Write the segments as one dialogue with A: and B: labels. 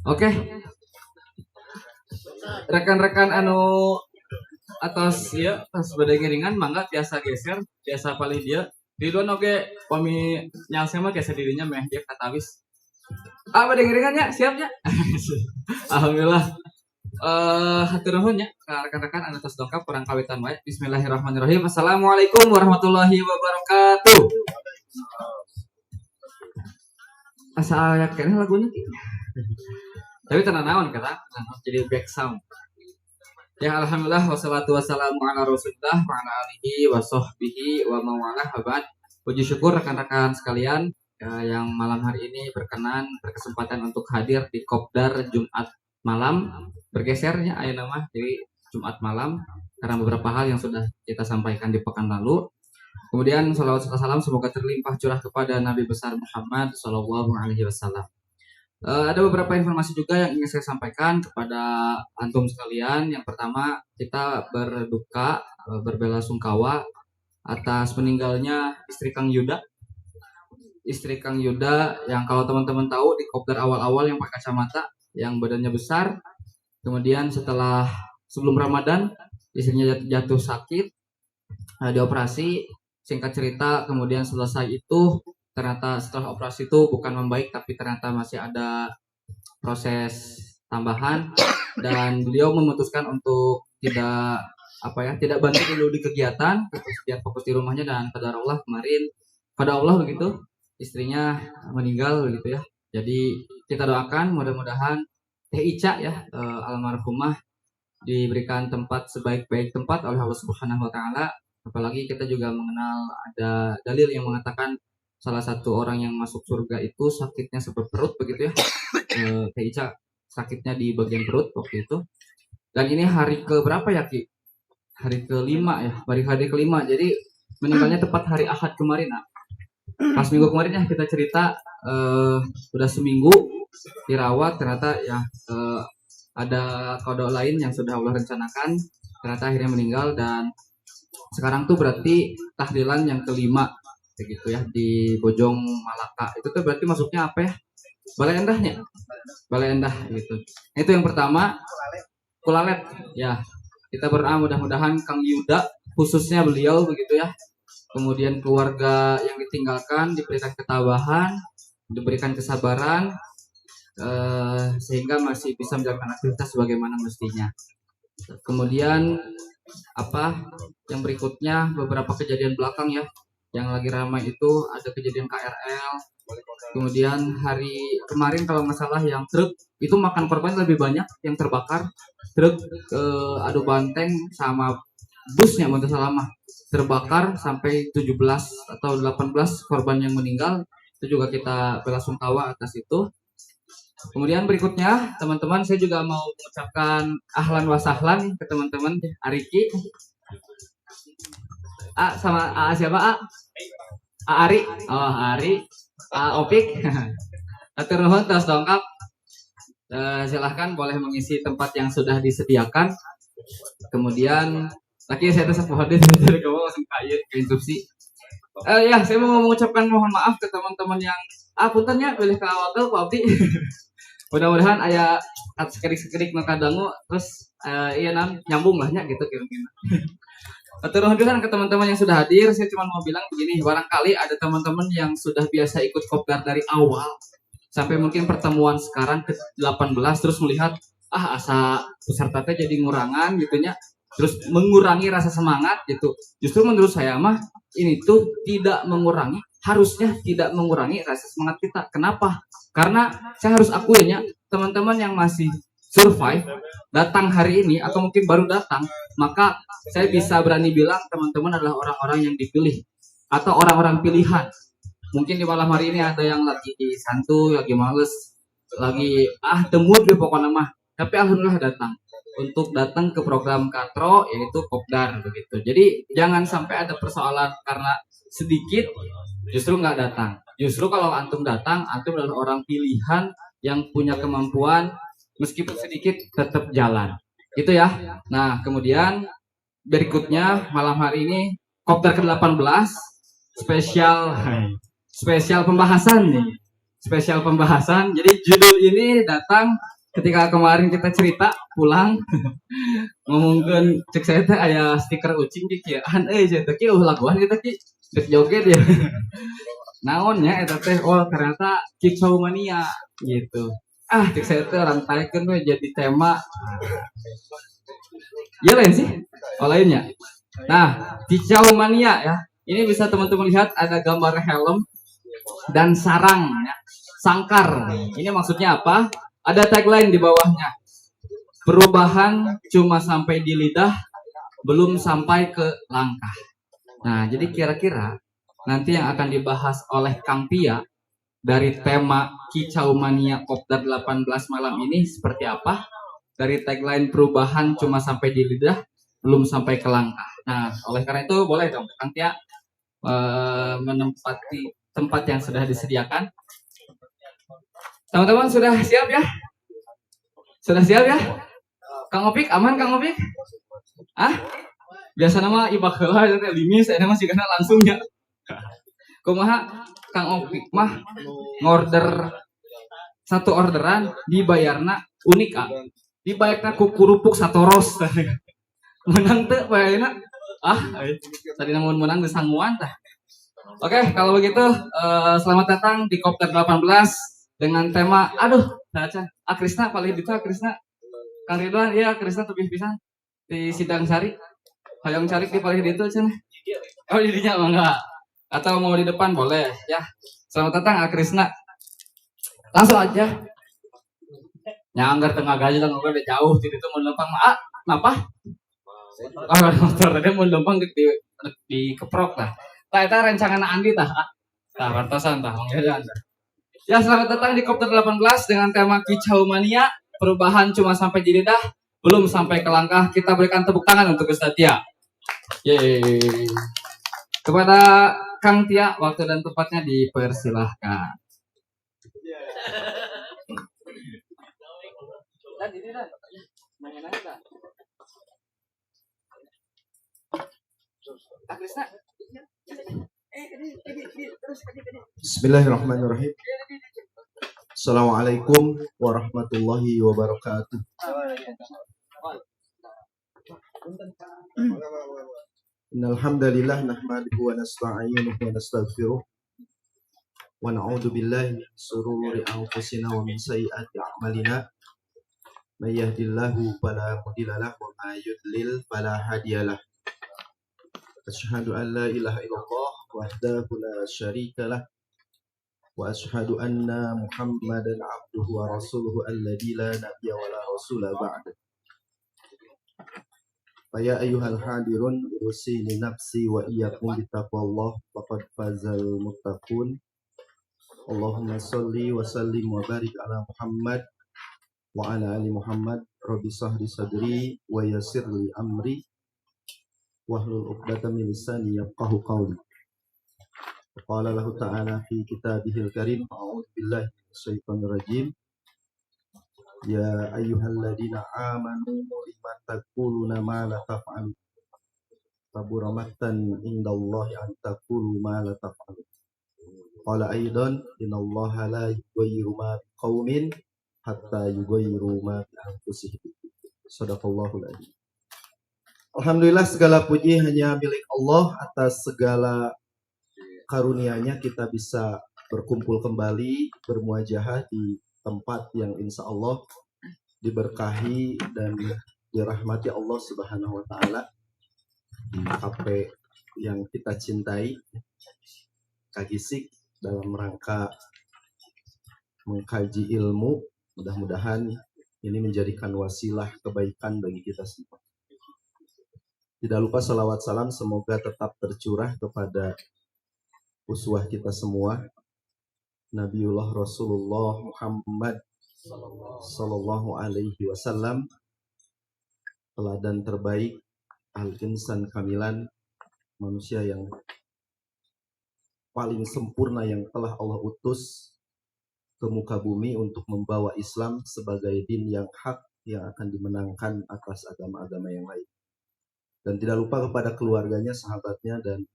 A: Oke, rekan-rekan atas ya atas badai ringan mangga biasa geser biasa paling dia di luar oke pami nyalse mah biasa dirinya meh dia katawis badai ringannya siapnya alhamdulillah hatur nuhun ya ka rekan-rekan anu tos dongkap kurang kawitan wae bismillahirrahmanirrahim assalamualaikum warahmatullahi wabarakatuh asa aya keneh lagunya tapi tenang naon kata jadi back sound. Ya alhamdulillah wassalatu wassalamu ala rasulillah wa ala alihi wa sahbihi wa mawalah abad. Puji syukur rekan-rekan sekalian yang malam hari ini berkesempatan untuk hadir di Kopdar Jumat malam. Bergesernya aya nama jadi Jumat malam karena beberapa hal yang sudah kita sampaikan di pekan lalu. Kemudian salawat serta salam semoga terlimpah curah kepada Nabi besar Muhammad sallallahu alaihi wasallam. Ada beberapa informasi juga yang ingin saya sampaikan kepada antum sekalian. Yang pertama, kita berduka, berbelasungkawa atas meninggalnya istri Kang Yuda. Istri Kang Yuda yang kalau teman-teman tahu di Kopdar awal-awal yang pakai kacamata, yang badannya besar. Kemudian sebelum Ramadan, istrinya jatuh sakit, dioperasi. Singkat cerita, kemudian selesai itu ternyata setelah operasi itu bukan membaik tapi ternyata masih ada proses tambahan dan beliau memutuskan untuk tidak bantu dulu di kegiatan biar fokus di rumahnya dan pada Allah begitu istrinya meninggal begitu ya. Jadi kita doakan mudah-mudahan Teh Ica ya almarhumah diberikan tempat sebaik-baik tempat oleh Allah Subhanahu wa taala. Apalagi kita juga mengenal ada dalil yang mengatakan salah satu orang yang masuk surga itu sakitnya seperti perut begitu ya. Teh Ica sakitnya di bagian perut waktu itu. Dan ini hari ke berapa ya Ki? Hari kelima ya, hari kelima. Jadi meninggalnya tepat hari Ahad kemarin. Nah. Pas minggu kemarin ya kita cerita sudah seminggu dirawat ternyata ya ada kodok lain yang sudah Allah rencanakan ternyata akhirnya meninggal dan sekarang tuh berarti tahlilan yang kelima begitu ya di Bojong Malaka. Itu tuh berarti masuknya apa ya? Balai Endahnya. Balai Endah gitu. Itu yang pertama. Kulalet ya. Kita berdoa mudah-mudahan Kang Yuda khususnya beliau begitu ya. Kemudian keluarga yang ditinggalkan diberikan ketabahan, diberikan kesabaran sehingga masih bisa menjalankan aktivitas sebagaimana mestinya. Kemudian yang berikutnya beberapa kejadian belakang ya yang lagi ramai itu ada kejadian KRL. Kemudian hari kemarin kalau nggak salah yang truk itu makan korban lebih banyak yang terbakar. Truk adu banteng sama busnya untuk selama terbakar sampai 17 atau 18 korban yang meninggal. Itu juga kita belasungkawa atas itu. Kemudian berikutnya teman-teman saya juga mau mengucapkan ahlan wa sahlan ke teman-teman Ariki. Sama siapa Ari? Oh Ari, Opik. Atur nuhun tos dongkap. Silahkan boleh mengisi tempat yang sudah disediakan. Kemudian lagi saya tes hadir dari kamu langsung ke instruksi. Ya saya mau mengucapkan mohon maaf ke teman-teman yang puntennya pilih ke awal tuh Pak Abdi. Mudah-mudahan aya sekedik-sekedik makadangu terus nyambung lahnya gitu kira-kira. Atur nuhun ke teman-teman yang sudah hadir. Saya cuma mau bilang begini, barangkali ada teman-teman yang sudah biasa ikut Kopdar dari awal sampai mungkin pertemuan sekarang ke-18 terus melihat asa peserta teh jadi ngurangan gitunya. Terus mengurangi rasa semangat gitu. Justru menurut saya mah ini tuh tidak mengurangi, harusnya tidak mengurangi rasa semangat kita. Kenapa? Karena saya harus akuinnya teman-teman yang masih survive datang hari ini atau mungkin baru datang, maka saya bisa berani bilang teman-teman adalah orang-orang yang dipilih atau orang-orang pilihan. Mungkin di malam hari ini ada yang lagi santuy, lagi males, lagi demut deh pokoknya mah. Tapi alhamdulillah datang ke program Katro yaitu Kopdar begitu. Jadi jangan sampai ada persoalan karena sedikit justru nggak datang. Justru kalau antum datang, antum adalah orang pilihan yang punya kemampuan meskipun sedikit tetap jalan. Gitu ya. Nah, kemudian berikutnya malam hari ini Kopdar ke-18 spesial pembahasan nih. spesial pembahasan. Jadi judul ini datang ketika kemarin kita cerita pulang ngomongin cek saya teh aya stiker ucing di kieuan saya teh kieu laguan kita ki geus joget ya. Naonnya eta teh ternyata Kicau Mania gitu. Cek saya teh rantaikeun we jadi tema. Ya lain sih. Lainnya. Nah, Kicau Mania ya. Ini bisa teman-teman lihat ada gambar helm dan sarang ya. Sangkar. Ini maksudnya apa? Ada tagline di bawahnya. Perubahan cuma sampai di lidah, belum sampai ke langkah. Nah, jadi kira-kira nanti yang akan dibahas oleh Kang Tia dari tema Kicau Mania Kopdar 18 malam ini seperti apa? Dari tagline perubahan cuma sampai di lidah, belum sampai ke langkah. Nah, oleh karena itu boleh dong Kang Tia menempati tempat yang sudah disediakan. Teman-teman sudah siap ya? Sudah siap ya? Kang Opik aman Kang Opik? Biasa nama ibak heula teh limis saya masih kena langsung ya. Kumaha Kang Opik mah ngorder satu orderan dibayarna unik dibayarna ku kerupuk satoros. Menang teh bayarna tadi namun menang geus sangguan tah. Oke, kalau begitu selamat datang di Kopdar 18 dengan tema Krisna paling itu Krisna Kang Ridwan iya Krisna tebih pisan di Sidang Sari Hayang Carik di paling itu cenah. Oh jadinya enggak atau mau di depan boleh ya. Selamat datang Krisna. Langsung aja. Nyanggar tengah gaji lah ngobrol jauh jadi itu mau lempang kenapa? Motor tadi mau lempang di keprok lah. Tah eta rancangan Andi tah. Tah kartosan tah mangga Anda. Ya, selamat datang di Kopdar 18 dengan tema Kicau Mania. Perubahan cuma sampai di lidah, belum sampai ke langkah. Kita berikan tepuk tangan untuk Ustaz Tia. Yeay. Kepada Kang Tia, waktu dan tempatnya dipersilahkan.
B: Bismillahirrahmanirrahim. Assalamualaikum warahmatullahi wabarakatuh. Innal hamdalillah nahmaduhu wa nasta'inuhu wa nastaghfiruh wa na'udzu billahi min shururi anfusina wa min sayyiati a'malina. May yahdihillahu fala mudilla lahu wa may yudlil fala hadiyalah. Asyhadu an la ilaha illallah wahdahu la syarika lah wa asyhadu anna Muhammadan abduhu wa rasuluhu alladzi la nabiyya wa la rasula ba'da. Fa ya ayyuhal hadirun usini nafsi wa iyyakum bittaqwallah faqad fazal muttaqun. Allahumma shalli wa sallim wa barik ala Muhammad wa ala ali Muhammad. Rabbi sahri sadri wa yassir li amri wahlul 'uqdatam min lisani yafqahu qawli. Qala lahu ta'ala fi kitabihil karim a'udzu billahi minasyaitonir rajim. Ya ayyuhalladzina amanu lima taquluna ma la taf'alun kabura maqtan indallahi an taqulu ma la taf'alun. Qala aidan innallaha la yughayyiru ma biqaumin hatta yughayyiru ma bi anfusihim. Shadaqallahul adzim. Alhamdulillah segala puji hanya milik Allah atas segala karunia-Nya kita bisa berkumpul kembali bermuajahah di tempat yang insya Allah diberkahi dan dirahmati Allah Subhanahu wa taala, di kafe yang kita cintai Kagisik dalam rangka mengkaji ilmu. Mudah-mudahan ini menjadikan wasilah kebaikan bagi kita semua. Tidak lupa salawat salam semoga tetap tercurah kepada uswah kita semua, Nabiullah Rasulullah Muhammad sallallahu alaihi wasallam, teladan terbaik, al-insan kamilan, manusia yang paling sempurna yang telah Allah utus ke muka bumi untuk membawa Islam sebagai din yang hak yang akan dimenangkan atas agama-agama yang lain. Dan tidak lupa kepada keluarganya, sahabatnya, dan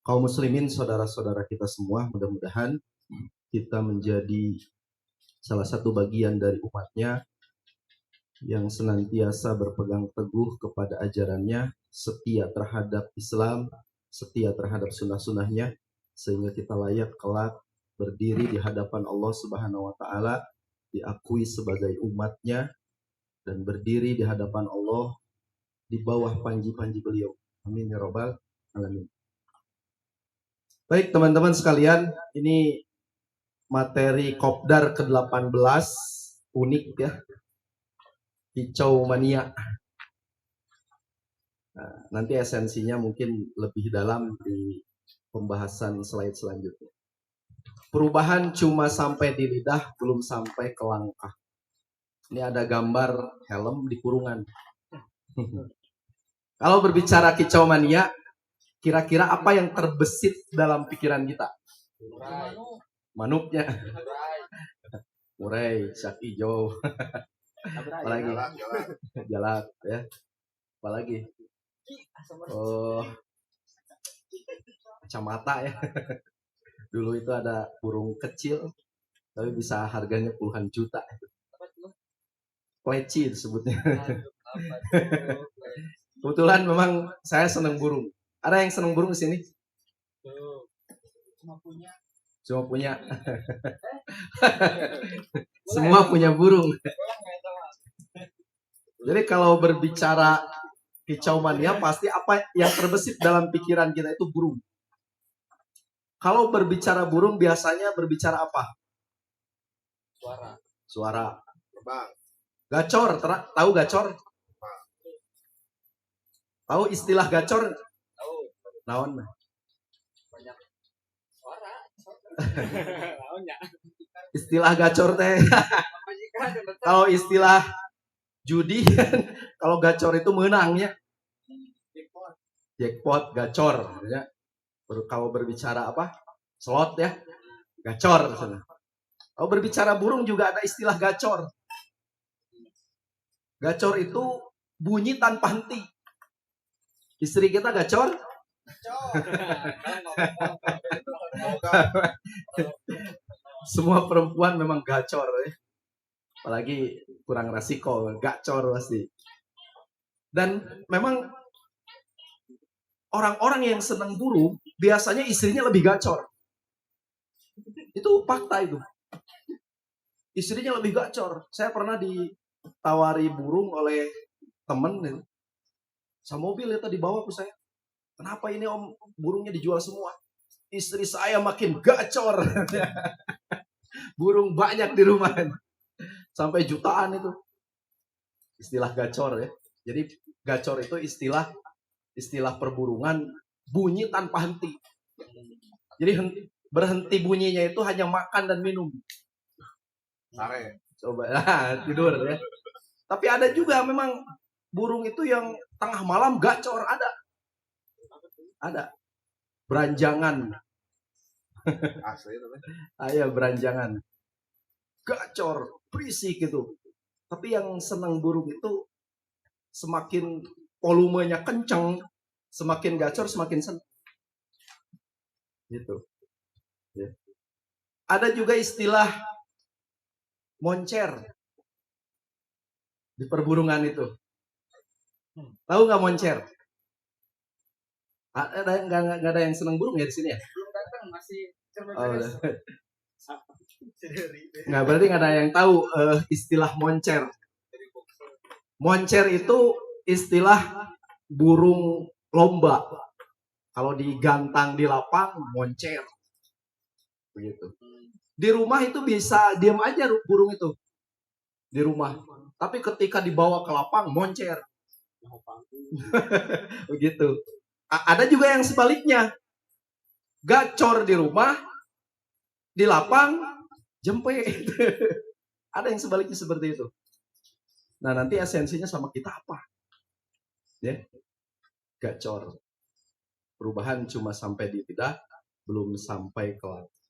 B: kaum muslimin saudara-saudara kita semua. Mudah-mudahan kita menjadi salah satu bagian dari umatnya yang senantiasa berpegang teguh kepada ajarannya, setia terhadap Islam, setia terhadap sunnah-sunnahnya, sehingga kita layak kelak berdiri di hadapan Allah Subhanahu wa Ta'ala, diakui sebagai umatnya, dan berdiri di hadapan Allah di bawah panji-panji beliau. Amin ya Rabbal alamin. Baik teman-teman sekalian, ini materi Kopdar ke-18, unik ya, Kicau Mania. Nah, nanti esensinya mungkin lebih dalam di pembahasan slide selanjutnya. Perubahan cuma sampai di lidah, belum sampai ke langkah. Ini ada gambar helm di kurungan. Kalau berbicara kicau mania, kira-kira apa yang terbesit dalam pikiran kita? Manuknya. Murai, sak ijo. Apalagi? Jalak ya. Apalagi? Oh, kacamata ya. Dulu itu ada burung kecil, tapi bisa harganya puluhan juta. Pleci disebutnya. Kebetulan memang saya senang burung. Ada yang senang burung di sini? Cuma punya. Semua punya burung. Jadi kalau berbicara kicau mania, pasti apa yang terbesit dalam pikiran kita itu burung. Kalau berbicara burung biasanya berbicara apa? Suara. Gacor, tahu gacor? Tahu istilah gacor? Naon? Istilah gacor teh. Kalau istilah judi, kalau gacor itu menangnya. Jackpot, gacor. Ya. Kalau berbicara apa? Slot ya, gacor. Kalau berbicara burung juga ada istilah gacor. Gacor itu bunyi tanpa henti. Istri kita gacor? Semua perempuan memang gacor ya. Apalagi kurang resiko, gacor pasti. Dan memang orang-orang yang senang burung biasanya istrinya lebih gacor. Itu fakta itu. Istrinya lebih gacor. Saya pernah ditawari burung oleh temen gitu. Sama mobil itu dibawa ke saya. Kenapa ini om burungnya dijual semua? Istri saya makin gacor. Burung banyak di rumah. Sampai jutaan itu. Istilah gacor ya. Jadi gacor itu istilah perburungan bunyi tanpa henti. Jadi berhenti bunyinya itu hanya makan dan minum. Sare. Coba tidur ya. Tapi ada juga memang burung itu yang tengah malam gacor, ada. Beranjangan. Asli itu. Ayo beranjangan. Gacor, berisik gitu. Tapi yang senang burung itu semakin volumenya kencang, semakin gacor semakin senang. Gitu. Ya. Ada juga istilah moncer di perburungan itu. Tahu nggak moncer? Nggak ada yang senang burung ya di sini ya? Belum datang, masih nggak, berarti nggak ada yang tahu istilah moncer. Moncer itu istilah burung lomba. Kalau digantang di lapang, moncer. Begitu. Di rumah itu bisa diam aja burung itu. Di rumah. Tapi ketika dibawa ke lapang, moncer. Begitu. Ada juga yang sebaliknya. Gacor di rumah, di lapang, jempe. Ada yang sebaliknya seperti itu. Nah, nanti esensinya sama kita apa? Ya. Gacor. Perubahan cuma sampai di lidah, belum sampai ke langkah.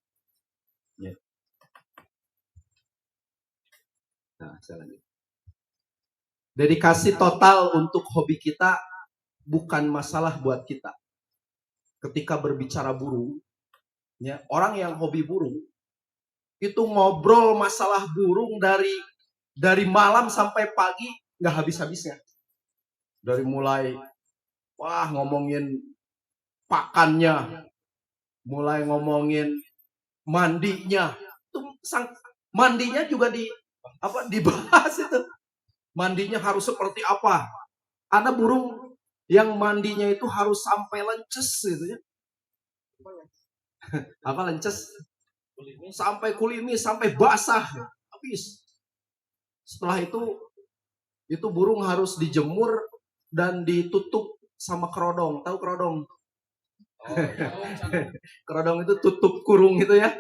B: Ya. Nah, saya lanjut. Dedikasi total untuk hobi kita bukan masalah buat kita. Ketika berbicara burung, ya, orang yang hobi burung itu ngobrol masalah burung dari malam sampai pagi nggak habis-habisnya. Dari mulai ngomongin pakannya, mulai ngomongin mandinya. Mandinya juga dibahas itu. Mandinya harus seperti apa? Ada burung yang mandinya itu harus sampai lences gitu ya. Apa lences? Sampai kulimis, sampai basah. Habis. Setelah itu burung harus dijemur dan ditutup sama kerodong. Tahu kerodong? Kerodong itu tutup kurung itu ya.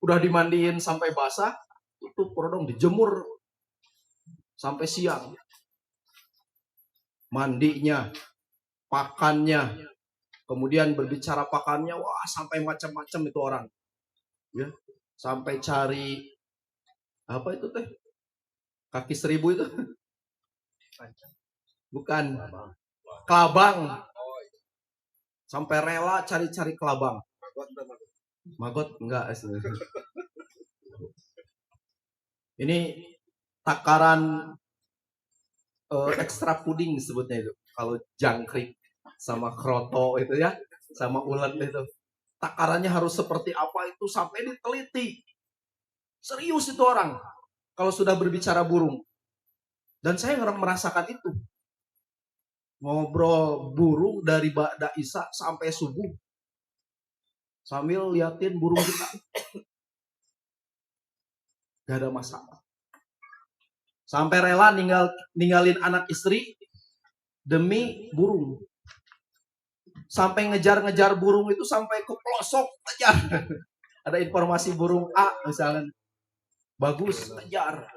B: Udah dimandiin sampai basah, tutup kerodong, dijemur sampai siang. Mandinya, pakannya, kemudian berbicara pakannya, sampai macam-macam itu orang. Ya, sampai cari apa itu teh? Kaki seribu itu? Bukan. Kelabang. Sampai rela cari-cari kelabang. Magot enggak. Ini takaran ekstra puding sebutnya itu. Kalau jangkrik sama kroto itu ya, sama ulet itu. Takarannya harus seperti apa itu sampai diteliti. Serius itu orang kalau sudah berbicara burung. Dan saya merasakan itu. Ngobrol burung dari Ba'da Isya sampai subuh. Sambil liatin burung kita. Gak ada masalah. Sampai rela ninggalin anak istri demi burung. Sampai ngejar-ngejar burung itu sampai ke pelosok kejar. Ada informasi burung A misalnya. Bagus, kejar.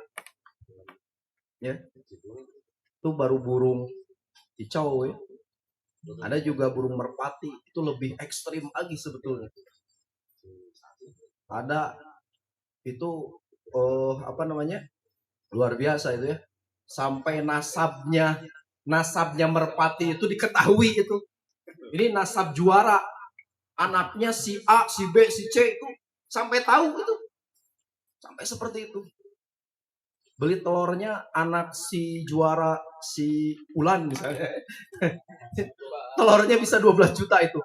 B: Ya. Itu baru burung kicau ya. Ada juga burung merpati, itu lebih ekstrim lagi sebetulnya. Ada itu luar biasa itu ya. Sampai nasabnya merpati itu diketahui itu. Ini nasab juara. Anaknya si A, si B, si C itu sampai tahu itu. Sampai seperti itu. Beli telurnya anak si juara si Ulan misalnya. Telurnya bisa 12 juta itu.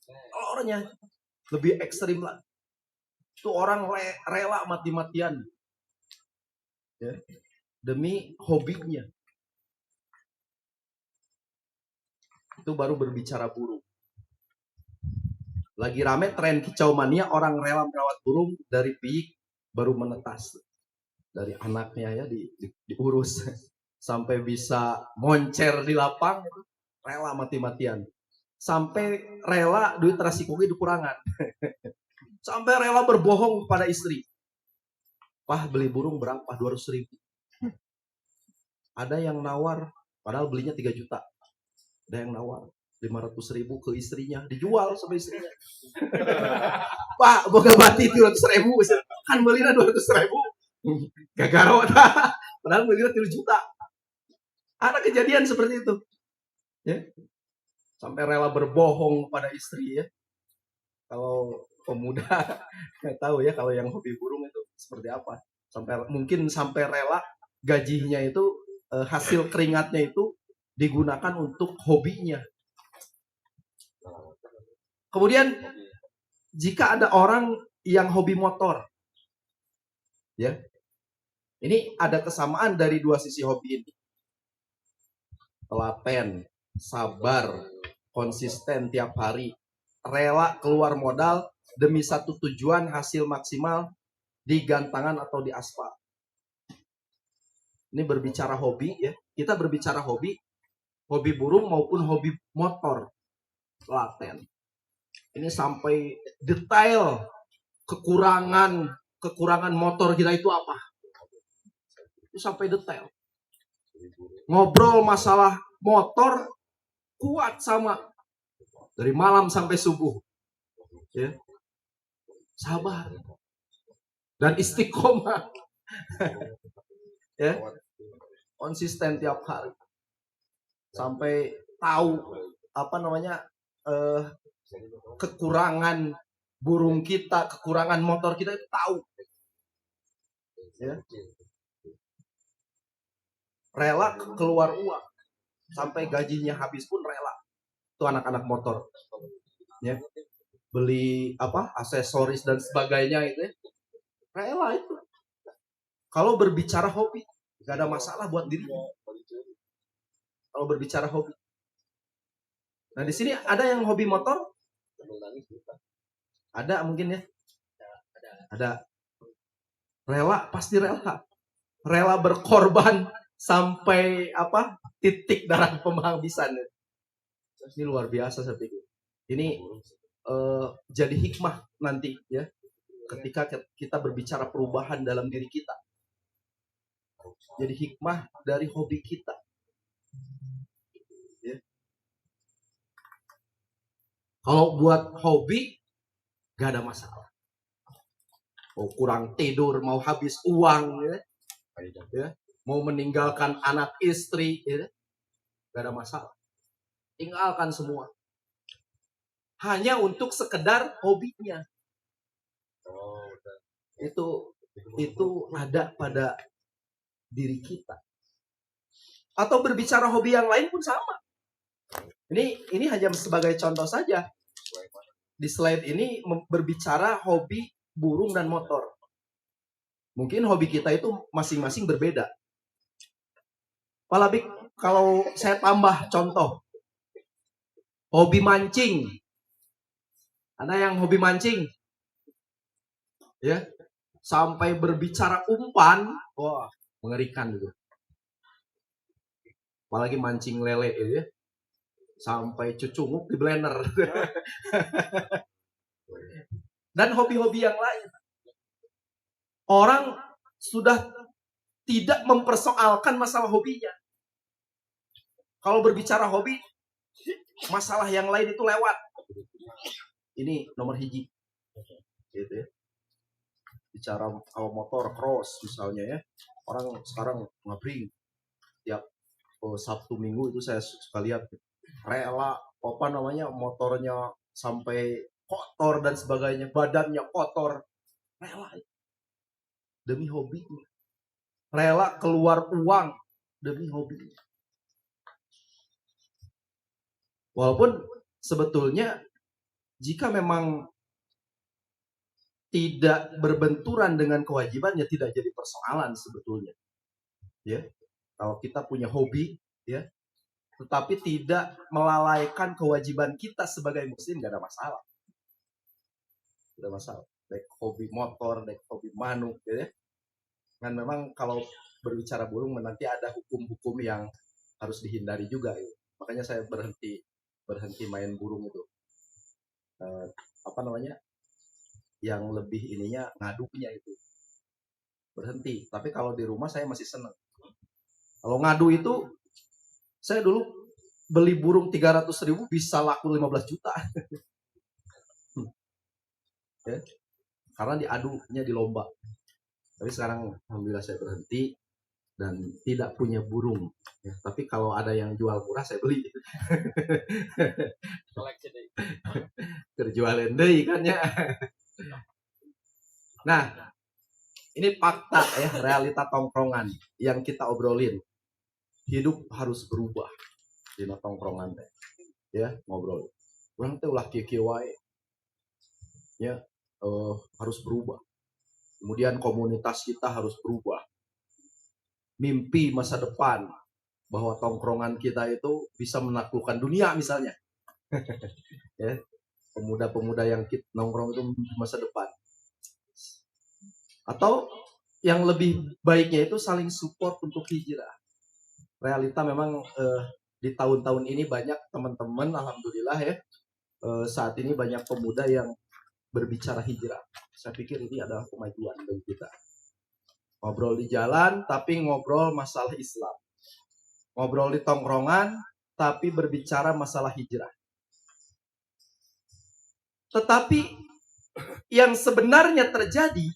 B: Telurnya lebih ekstrim lah. Itu orang rela mati-matian. Ya. Demi hobinya. Itu baru berbicara burung. Lagi rame tren kicau mania, orang rela merawat burung dari piik baru menetas. Dari anaknya ya diurus sampai bisa moncer di lapang, rela mati-matian. Sampai rela duit rasikuki dikurangan. Sampai rela berbohong kepada istri. Pah, beli burung berapa? 200.000. Ada yang nawar, padahal belinya 3 juta. Ada yang nawar 500.000 ke istrinya, dijual sama istrinya. Pak, boga bati 200.000, kan belinya 200.000. Gagaro, padahal belinya 3 juta. Ada kejadian seperti itu. Ya. Sampai rela berbohong pada istri ya. Kalau pemuda nggak tahu ya kalau yang hobi burung itu seperti apa. Mungkin sampai rela gajinya itu hasil keringatnya itu digunakan untuk hobinya. Kemudian jika ada orang yang hobi motor, ya, ini ada kesamaan dari dua sisi hobi ini. Telaten, sabar, konsisten tiap hari, rela keluar modal demi satu tujuan, hasil maksimal di gantangan atau di aspal. Ini berbicara hobi ya. Kita berbicara hobi burung maupun hobi motor. Telaten. Ini sampai detail kekurangan motor kita itu apa. Itu sampai detail. Ngobrol masalah motor kuat sama dari malam sampai subuh. Ya. Sabar. Dan istiqomah. Ya. Konsisten tiap hari. Sampai tahu kekurangan burung kita, kekurangan motor kita itu tahu. Ya. Rela keluar uang sampai gajinya habis pun rela. Itu anak-anak motor. Ya. Beli aksesoris dan sebagainya itu ya. Rela itu. Kalau berbicara hobi, gak ada masalah buat dirinya. Kalau berbicara hobi. Nah di sini ada yang hobi motor? Ada mungkin ya. Ada. Rela, pasti rela. Rela berkorban sampai titik darah penghabisan. Ini luar biasa saya pikir. Ini jadi hikmah nanti ya ketika kita berbicara perubahan dalam diri kita. Jadi hikmah dari hobi kita. Ya. Kalau buat hobi gak ada masalah. Mau kurang tidur, mau habis uang, ya. Mau meninggalkan anak istri, ya. Gak ada masalah. Tinggalkan semua. Hanya untuk sekedar hobinya. Itu ada pada diri kita. Atau berbicara hobi yang lain pun sama. Ini hanya sebagai contoh saja. Di slide ini berbicara hobi burung dan motor. Mungkin hobi kita itu masing-masing berbeda. Apalagi kalau saya tambah contoh. Hobi mancing. Ada yang hobi mancing? Ya. Sampai berbicara umpan, wah, mengerikan gitu. Apalagi mancing lele gitu ya. Sampai cucunguk di blender. Dan hobi-hobi yang lain. Orang sudah tidak mempersoalkan masalah hobinya. Kalau berbicara hobi, masalah yang lain itu lewat. Ini nomor hiji. Gitu ya. Bicara kalau motor cross misalnya ya. Orang sekarang ngabring. Tiap Sabtu Minggu itu saya suka lihat. Rela motornya sampai kotor dan sebagainya. Badannya kotor. Rela. Demi hobi. Rela keluar uang demi hobi. Walaupun sebetulnya jika memang tidak berbenturan dengan kewajiban ya tidak jadi persoalan sebetulnya. Ya. Kalau kita punya hobi ya, tetapi tidak melalaikan kewajiban kita sebagai muslim gak ada masalah. Tidak ada masalah. Baik hobi motor, baik hobi manuk ya. Dan memang kalau berbicara burung nanti ada hukum-hukum yang harus dihindari juga ya. Makanya saya berhenti main burung itu. Yang lebih ininya ngadunya itu berhenti. Tapi kalau di rumah saya masih senang. Kalau ngadu itu saya dulu beli burung 300.000 bisa laku 15 juta. Ya. Karena diadunya di lomba. Tapi sekarang alhamdulillah saya berhenti dan tidak punya burung. Ya, tapi kalau ada yang jual murah saya beli. Terjualin deh kan ya. Nah, ini fakta ya, realita tongkrongan yang kita obrolin. Hidup harus berubah di tongkrongan teh. Ya, ngobrol. Orang teh ulah kieu wae. Ya, harus berubah. Kemudian komunitas kita harus berubah. Mimpi masa depan bahwa tongkrongan kita itu bisa menaklukkan dunia misalnya. Ya, pemuda-pemuda yang nongkrong itu masa depan. Atau yang lebih baiknya itu saling support untuk hijrah. Realita memang di tahun-tahun ini banyak teman-teman, alhamdulillah ya, saat ini banyak pemuda yang berbicara hijrah. Saya pikir ini adalah kemajuan bagi kita. Ngobrol di jalan, tapi ngobrol masalah Islam. Ngobrol di tongkrongan, tapi berbicara masalah hijrah. Tetapi yang sebenarnya terjadi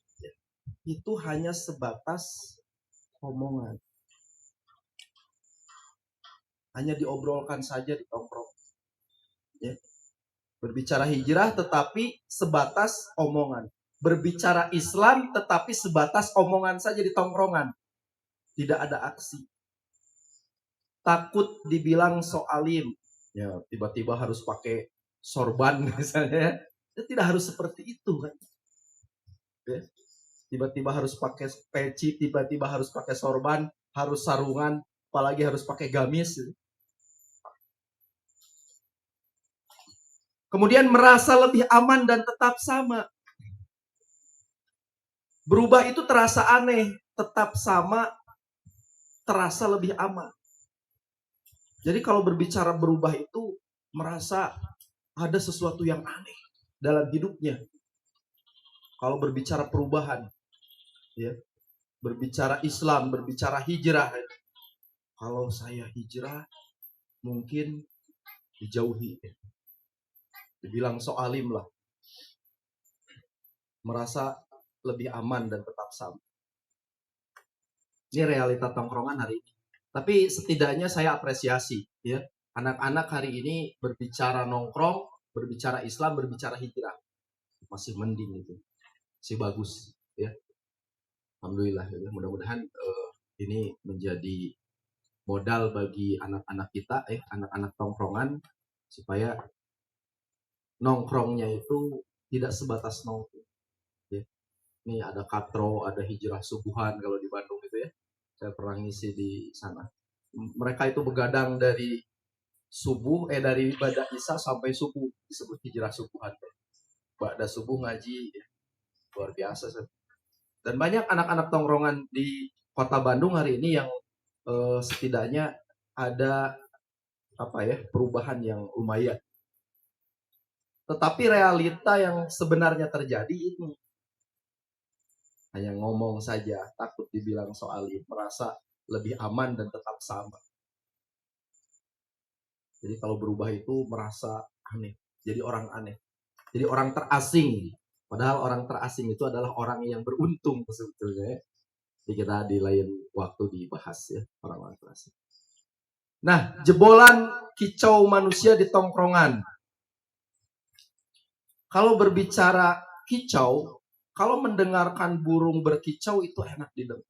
B: itu hanya sebatas omongan. Hanya diobrolkan saja di tongkrong. Ya. Berbicara hijrah tetapi sebatas omongan. berbicara Islam tetapi sebatas omongan saja di tongkrongan. Tidak ada aksi. Takut dibilang soalim. Ya, tiba-tiba harus pakai sorban misalnya. Ya, tidak harus seperti itu kan. Ya. Tiba-tiba harus pakai peci, tiba-tiba harus pakai sorban, harus sarungan, apalagi harus pakai gamis. Kemudian merasa lebih aman dan tetap sama. Berubah itu terasa aneh, tetap sama, terasa lebih aman. Jadi kalau berbicara berubah itu merasa ada sesuatu yang aneh dalam hidupnya. Kalau berbicara perubahan, ya, berbicara Islam, berbicara hijrah. Kalau saya hijrah, mungkin dijauhi. Dibilang soalim lah. Merasa lebih aman dan tetap sama. Ini realita tongkrongan hari ini. Tapi setidaknya saya apresiasi, ya. Anak-anak hari ini berbicara nongkrong, berbicara Islam, berbicara hijrah. Masih mending itu. Masih bagus, ya. Alhamdulillah, ya. Mudah-mudahan ini menjadi modal bagi anak-anak kita, anak-anak tongkrongan, supaya nongkrongnya itu tidak sebatas nongkrong. Ya. Ini ada katro, ada hijrah subuhan kalau di Bandung itu ya. Saya pernah ngisi di sana. Mereka itu begadang dari subuh, dari ibadah isya sampai subuh, disebut hijrah subuhan. Ba'da subuh ngaji, ya. Luar biasa. Dan banyak anak-anak tongkrongan di kota Bandung hari ini yang setidaknya ada perubahan yang lumayan. Tetapi realita yang sebenarnya terjadi itu hanya ngomong saja, takut dibilang soalin, merasa lebih aman dan tetap sama. Jadi kalau berubah itu merasa aneh, jadi orang aneh, jadi orang terasing. Padahal orang terasing itu adalah orang yang beruntung sebetulnya. Jadi kita di lain waktu dibahas ya orang-orang terasing. Nah, jebolan kicau manusia di tongkrongan. Kalau berbicara kicau, kalau mendengarkan burung berkicau itu enak didengar.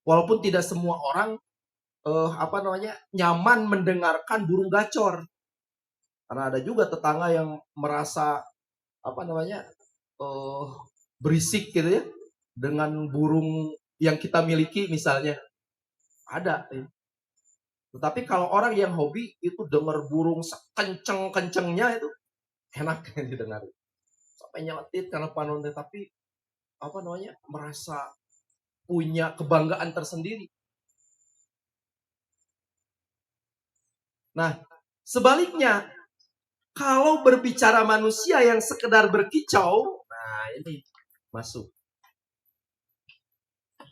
B: Walaupun tidak semua orang nyaman mendengarkan burung gacor. Karena ada juga tetangga yang merasa berisik gitu ya dengan burung yang kita miliki misalnya. Ada. Tetapi kalau orang yang hobi itu dengar burung sekenceng-kencengnya itu enak didengar. Sampai nyeletit karena panonnya, tapi merasa punya kebanggaan tersendiri. Nah, sebaliknya kalau berbicara manusia yang sekedar berkicau, nah ini masuk.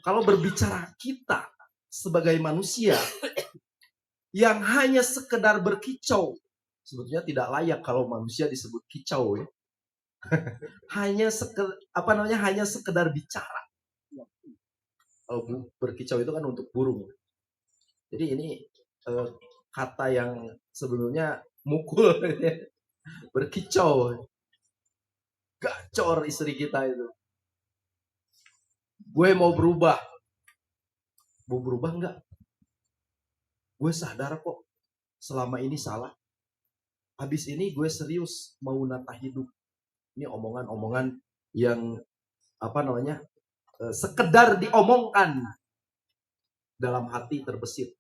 B: Kalau berbicara kita sebagai manusia yang hanya sekedar berkicau, sebetulnya tidak layak kalau manusia disebut kicau ya. hanya sekedar bicara. Kalau berkicau itu kan untuk burung. Jadi ini kata yang sebenarnya mukul ya. Berkicau. Gacor istri kita itu. Gue mau berubah. Mau berubah enggak? Gue sadar kok selama ini salah. Habis ini gue serius mau nata hidup. Ini omongan-omongan yang sekedar diomongkan dalam hati terbesit.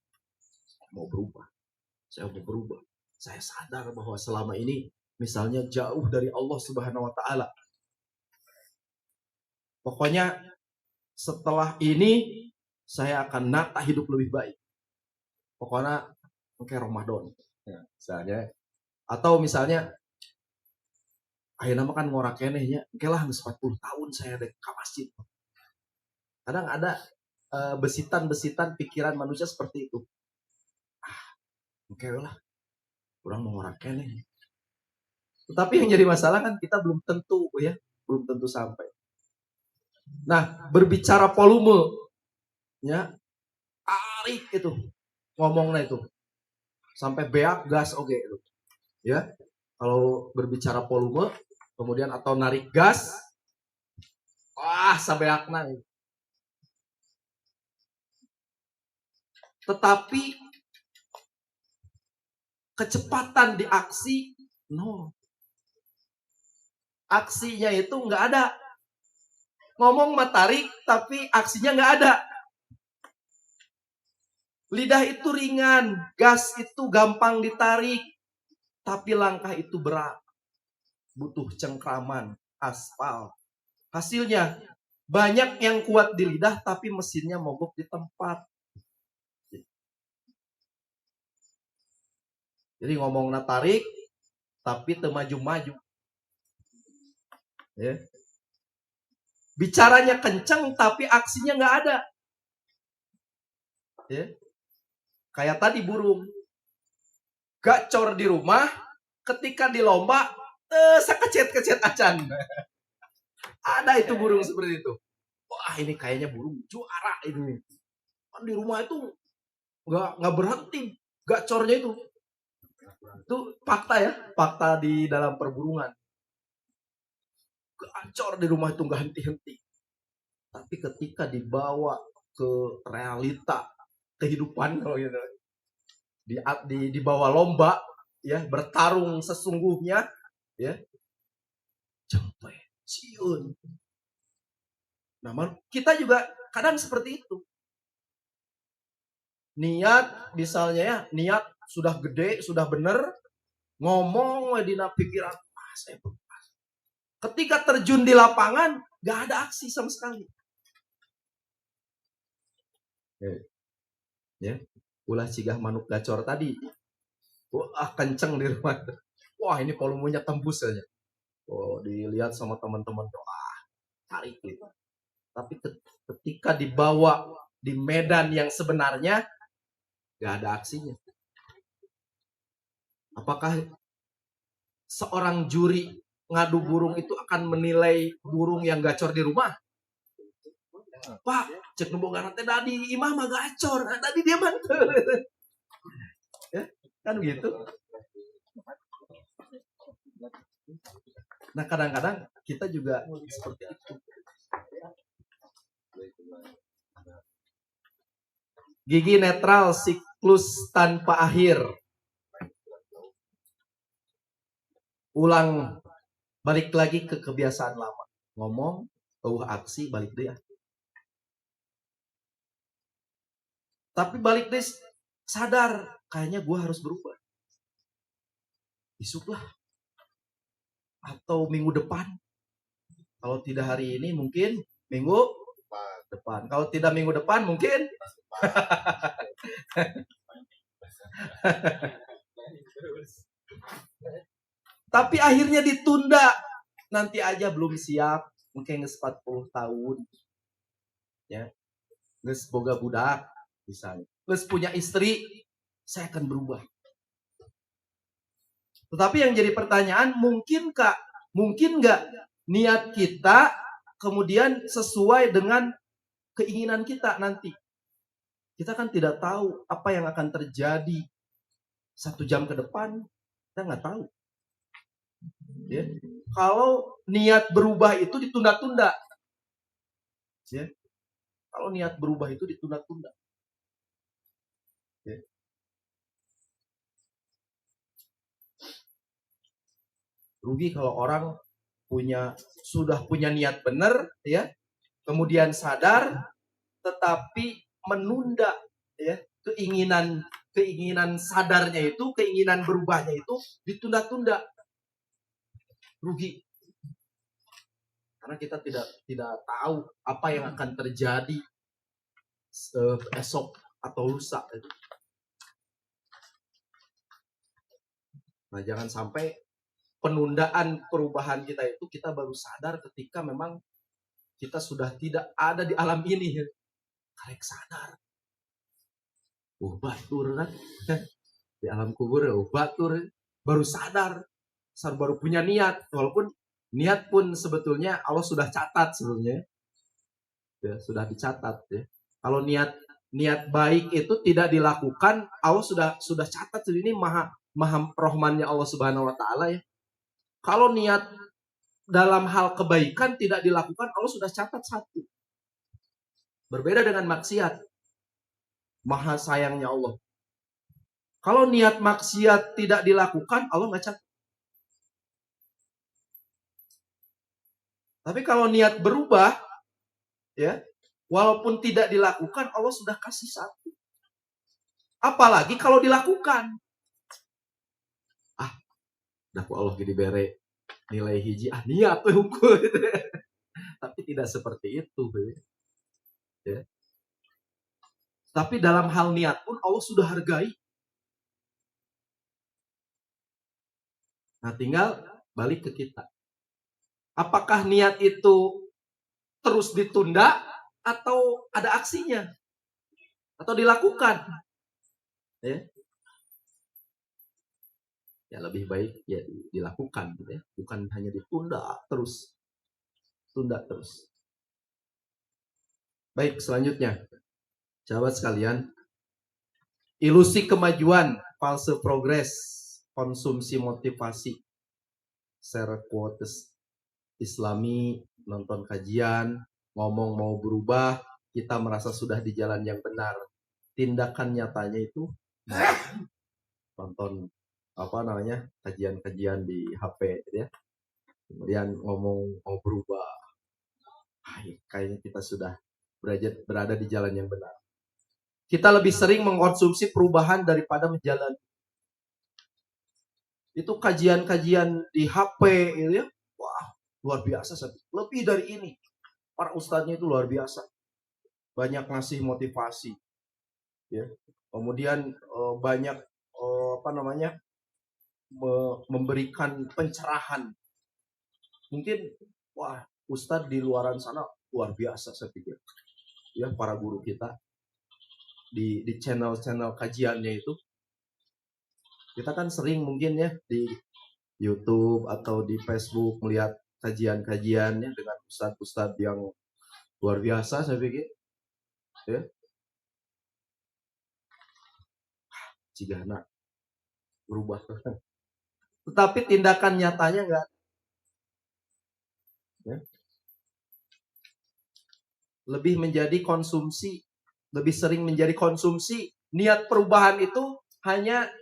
B: Mau berubah. Saya mau berubah. Saya sadar bahwa selama ini misalnya jauh dari Allah Subhanahu wa taala. Pokoknya setelah ini saya akan nata hidup lebih baik. Pokoknya kayak Ramadan ya, misalnya. Atau misalnya ayeuna mah kan ngora keneh nya, engke lah 40 tahun saya dek ka masjid. Kadang ada besitan-besitan pikiran manusia seperti itu. Engke lah urang mau ngora keneh. Tetapi yang jadi masalah kan kita belum tentu sampai. Nah, berbicara volume ya, arik itu ngomongnya itu. Sampai beak gas oke itu. Ya. Kalau berbicara volume kemudian atau narik gas Wah, sabeakna. Tetapi kecepatan di aksi, no. Aksinya itu nggak ada. Ngomong matarik, tapi aksinya nggak ada. Lidah itu ringan, gas itu gampang ditarik, tapi langkah itu berat. Butuh cengkraman, aspal. Hasilnya, banyak yang kuat di lidah, tapi mesinnya mogok di tempat. Jadi ngomong tarik, tapi temaju-maju. Ya. Bicaranya kenceng, tapi aksinya nggak ada. Ya. Kayak tadi burung. Gacor di rumah, ketika di lomba, sekecet-kecet acan. Ada itu burung seperti itu. Wah, ini kayaknya burung juara ini. Kan di rumah itu nggak berhenti gacornya itu. Itu fakta ya, fakta di dalam perburungan. Gacor di rumah itu nggak henti-henti. Tapi ketika dibawa ke realita kehidupan, kalau gitu, di bawah lomba, ya bertarung sesungguhnya, ya sampai siun. Nah, kita juga kadang seperti itu. Niat, misalnya ya, niat sudah gede, sudah bener, ngomong dina pikiran, saya ketika terjun di lapangan, gak ada aksi sama sekali. Ya, ulah cigah manuk gacor tadi. Wah, kenceng di rumah. Wah, ini volumenya tembus saja. Oh, dilihat sama teman-teman, wah, tarik gitu. Tapi ketika dibawa di medan yang sebenarnya, gak ada aksinya. Apakah seorang juri ngadu burung itu akan menilai burung yang gacor di rumah? Pak, cek nembongan teh tadi imah mah gacor, tadi dia mantel. Ya, kan gitu. Nah, kadang-kadang kita juga seperti itu. Gigi netral, siklus tanpa akhir. Ulang, balik lagi ke kebiasaan lama. Ngomong, aksi, balik dia. Tapi balik deh, sadar, kayaknya gue harus berubah. Besok lah. Atau minggu depan. Kalau tidak hari ini, mungkin minggu depan. Kalau tidak minggu depan, mungkin tapi akhirnya ditunda. Nanti aja belum siap. Mungkin 40 tahun. Ya. Nges boga budak. Misalnya. Nges punya istri. Saya akan berubah. Tetapi yang jadi pertanyaan, mungkin nggak niat kita kemudian sesuai dengan keinginan kita nanti? Kita kan tidak tahu apa yang akan terjadi 1 jam ke depan. Kita nggak tahu. Ya. Kalau niat berubah itu ditunda-tunda. Ya. Kalau niat berubah itu ditunda-tunda. Ya. Rugi kalau orang sudah punya niat benar, ya, kemudian sadar, tetapi menunda, ya, keinginan sadarnya itu, keinginan berubahnya itu ditunda-tunda. Rugi. Karena kita tidak tahu apa yang akan terjadi esok atau lusa. Nah, jangan sampai penundaan perubahan kita itu kita baru sadar ketika memang kita sudah tidak ada di alam ini. Karek sadar. Batur kan. Di alam kubur batur. Baru sadar. Baru punya niat. Walaupun niat pun sebetulnya Allah sudah catat sebelumnya. Ya, sudah dicatat ya. Kalau niat baik itu tidak dilakukan, Allah sudah catat. Ini maha rahmannya Allah Subhanahu wa taala ya. Kalau niat dalam hal kebaikan tidak dilakukan, Allah sudah catat 1. Berbeda dengan maksiat. Maha sayangnya Allah. Kalau niat maksiat tidak dilakukan, Allah nggak catat. Tapi kalau niat berubah, ya, walaupun tidak dilakukan, Allah sudah kasih 1. Apalagi kalau dilakukan. Dah Allah gini bere nilai hiji niat tuh hukum. Tapi tidak seperti itu, ya. Tapi dalam hal niat pun Allah sudah hargai. Nah, tinggal balik ke kita. Apakah niat itu terus ditunda atau ada aksinya? Atau dilakukan? Ya lebih baik ya dilakukan gitu ya. Bukan hanya ditunda terus. Tunda terus. Baik, selanjutnya. Sahabat sekalian, ilusi kemajuan, false progress, konsumsi motivasi, share quotes Islami, nonton kajian, ngomong mau berubah, kita merasa sudah di jalan yang benar. Tindakan nyatanya itu nonton kajian-kajian di HP ya. Kemudian ngomong mau berubah. Kayaknya kita sudah berada di jalan yang benar. Kita lebih sering mengkonsumsi perubahan daripada menjalani. Itu kajian-kajian di HP gitu ya. Wah, luar biasa. Lebih dari ini. Para ustadznya itu luar biasa. Banyak ngasih motivasi. Ya. Kemudian banyak memberikan pencerahan. Mungkin wah, ustadz di luaran sana luar biasa saya pikir. Ya, para guru kita di channel-channel kajiannya itu. Kita kan sering mungkin ya di YouTube atau di Facebook melihat kajian-kajiannya dengan ustadz-ustadz yang luar biasa saya pikir. Ya. Cigana berubah. Tetapi tindakan nyatanya enggak. Ya. Lebih sering menjadi konsumsi. Niat perubahan itu hanya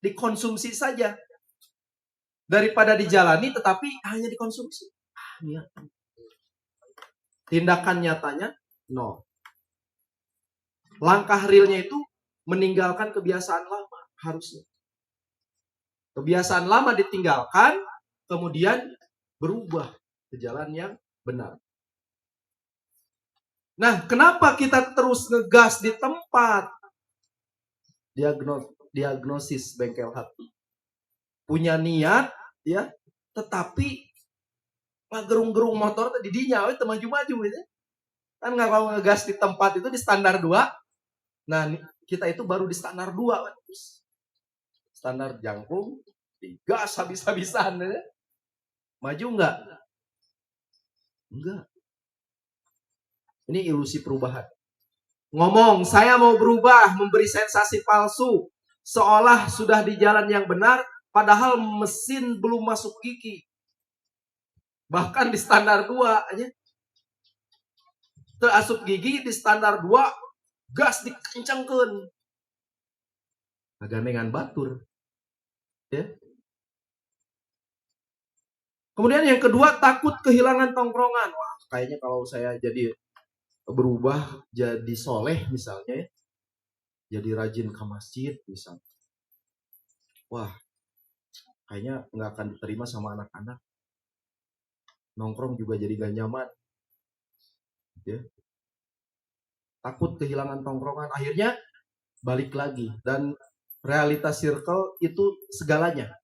B: dikonsumsi saja. Daripada dijalani tetapi hanya dikonsumsi. Tindakan nyatanya nol. Langkah realnya itu meninggalkan kebiasaan lama harusnya. Kebiasaan lama ditinggalkan, kemudian berubah ke jalan yang benar. Nah, kenapa kita terus ngegas di tempat? Diagnosis bengkel hati. Punya niat, ya, tetapi gerung-gerung motor tadi dinya itu maju-maju gitu. Kan nggak mau ngegas di tempat itu di standar 2. Nah, kita itu baru di standar 2. Standar jangkung, digas habis-habisan. Ya. Maju nggak? Enggak. Ini ilusi perubahan. Ngomong, saya mau berubah, memberi sensasi palsu. Seolah sudah di jalan yang benar, padahal mesin belum masuk gigi. Bahkan di standar 2 aja. Terasup gigi di standar 2, gas dikencangkan. Agak dengan batur. Ya. Kemudian yang kedua, takut kehilangan tongkrongan. Wah, kayaknya kalau saya jadi berubah jadi soleh misalnya ya. Jadi rajin ke masjid misalnya. Wah, kayaknya nggak akan diterima sama anak-anak. Nongkrong juga jadi gak nyaman. Ya. Takut kehilangan tongkrongan. Akhirnya balik lagi. Dan realitas circle itu segalanya.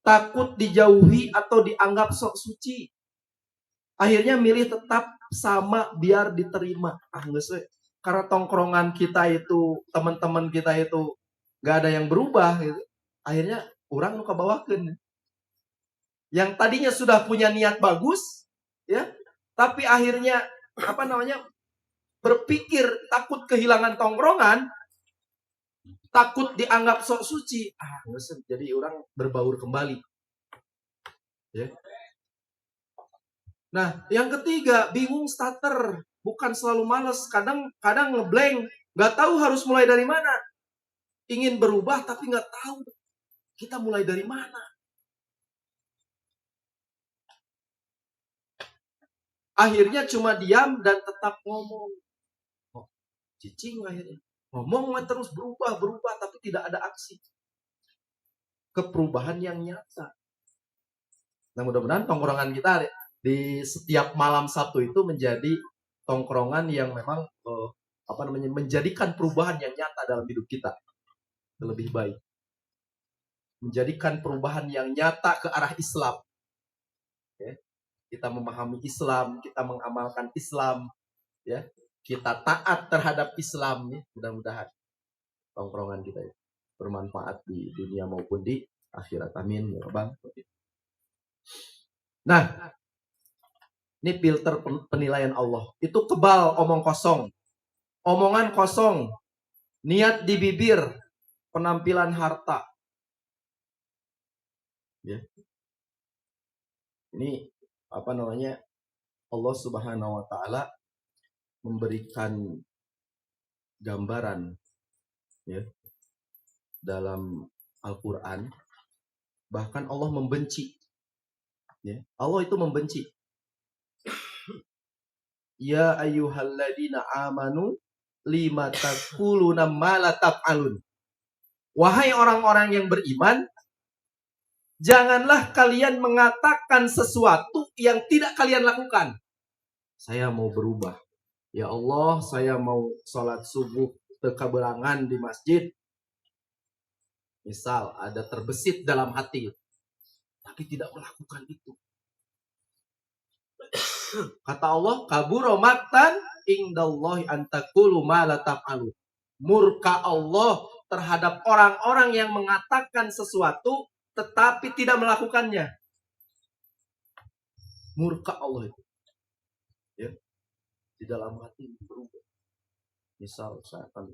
B: Takut dijauhi atau dianggap sok suci. Akhirnya milih tetap sama biar diterima. Karena tongkrongan kita itu, teman-teman kita itu gak ada yang berubah gitu. Akhirnya orang luka bawakan. Yang tadinya sudah punya niat bagus, ya, tapi akhirnya berpikir takut kehilangan tongkrongan, takut dianggap sok suci. Jadi orang berbaur kembali. Ya. Nah, yang ketiga, bingung starter. Bukan selalu males, kadang ngeblank. Nggak tahu harus mulai dari mana. Ingin berubah tapi nggak tahu kita mulai dari mana. Akhirnya cuma diam dan tetap ngomong. Oh, cicing akhirnya. Ngomong terus berubah, tapi tidak ada aksi. Keperubahan yang nyata. Nah, mudah-mudahan tongkrongan kita di setiap malam Sabtu itu menjadi tongkrongan yang memang menjadikan perubahan yang nyata dalam hidup kita lebih baik, menjadikan perubahan yang nyata ke arah Islam. Ya. Kita memahami Islam, kita mengamalkan Islam, ya, kita taat terhadap Islam. Ya. Mudah-mudahan tongkrongan kita ya, bermanfaat di dunia maupun di akhirat. Amin ya Bang. Nah, ini filter penilaian Allah. Itu kebal omong kosong. Omongan kosong. Niat di bibir. Penampilan harta. Ya. Ini Allah Subhanahu wa taala memberikan gambaran ya dalam Al-Qur'an. Bahkan Allah membenci. Ya. Allah itu membenci. Ya ayyuhalladzina amanu lima taquluna ma la taf'alun. Wahai orang-orang yang beriman, janganlah kalian mengatakan sesuatu yang tidak kalian lakukan. Saya mau berubah. Ya Allah, saya mau sholat subuh keberangan di masjid. Misal ada terbesit dalam hati, tapi tidak melakukan itu. Kata Allah, kabura maqtan indallahi an taqulu ma la taf'alun. Murka Allah terhadap orang-orang yang mengatakan sesuatu tetapi tidak melakukannya. Murka Allah itu. Ya. Di dalam hati berubah. Misal saya akan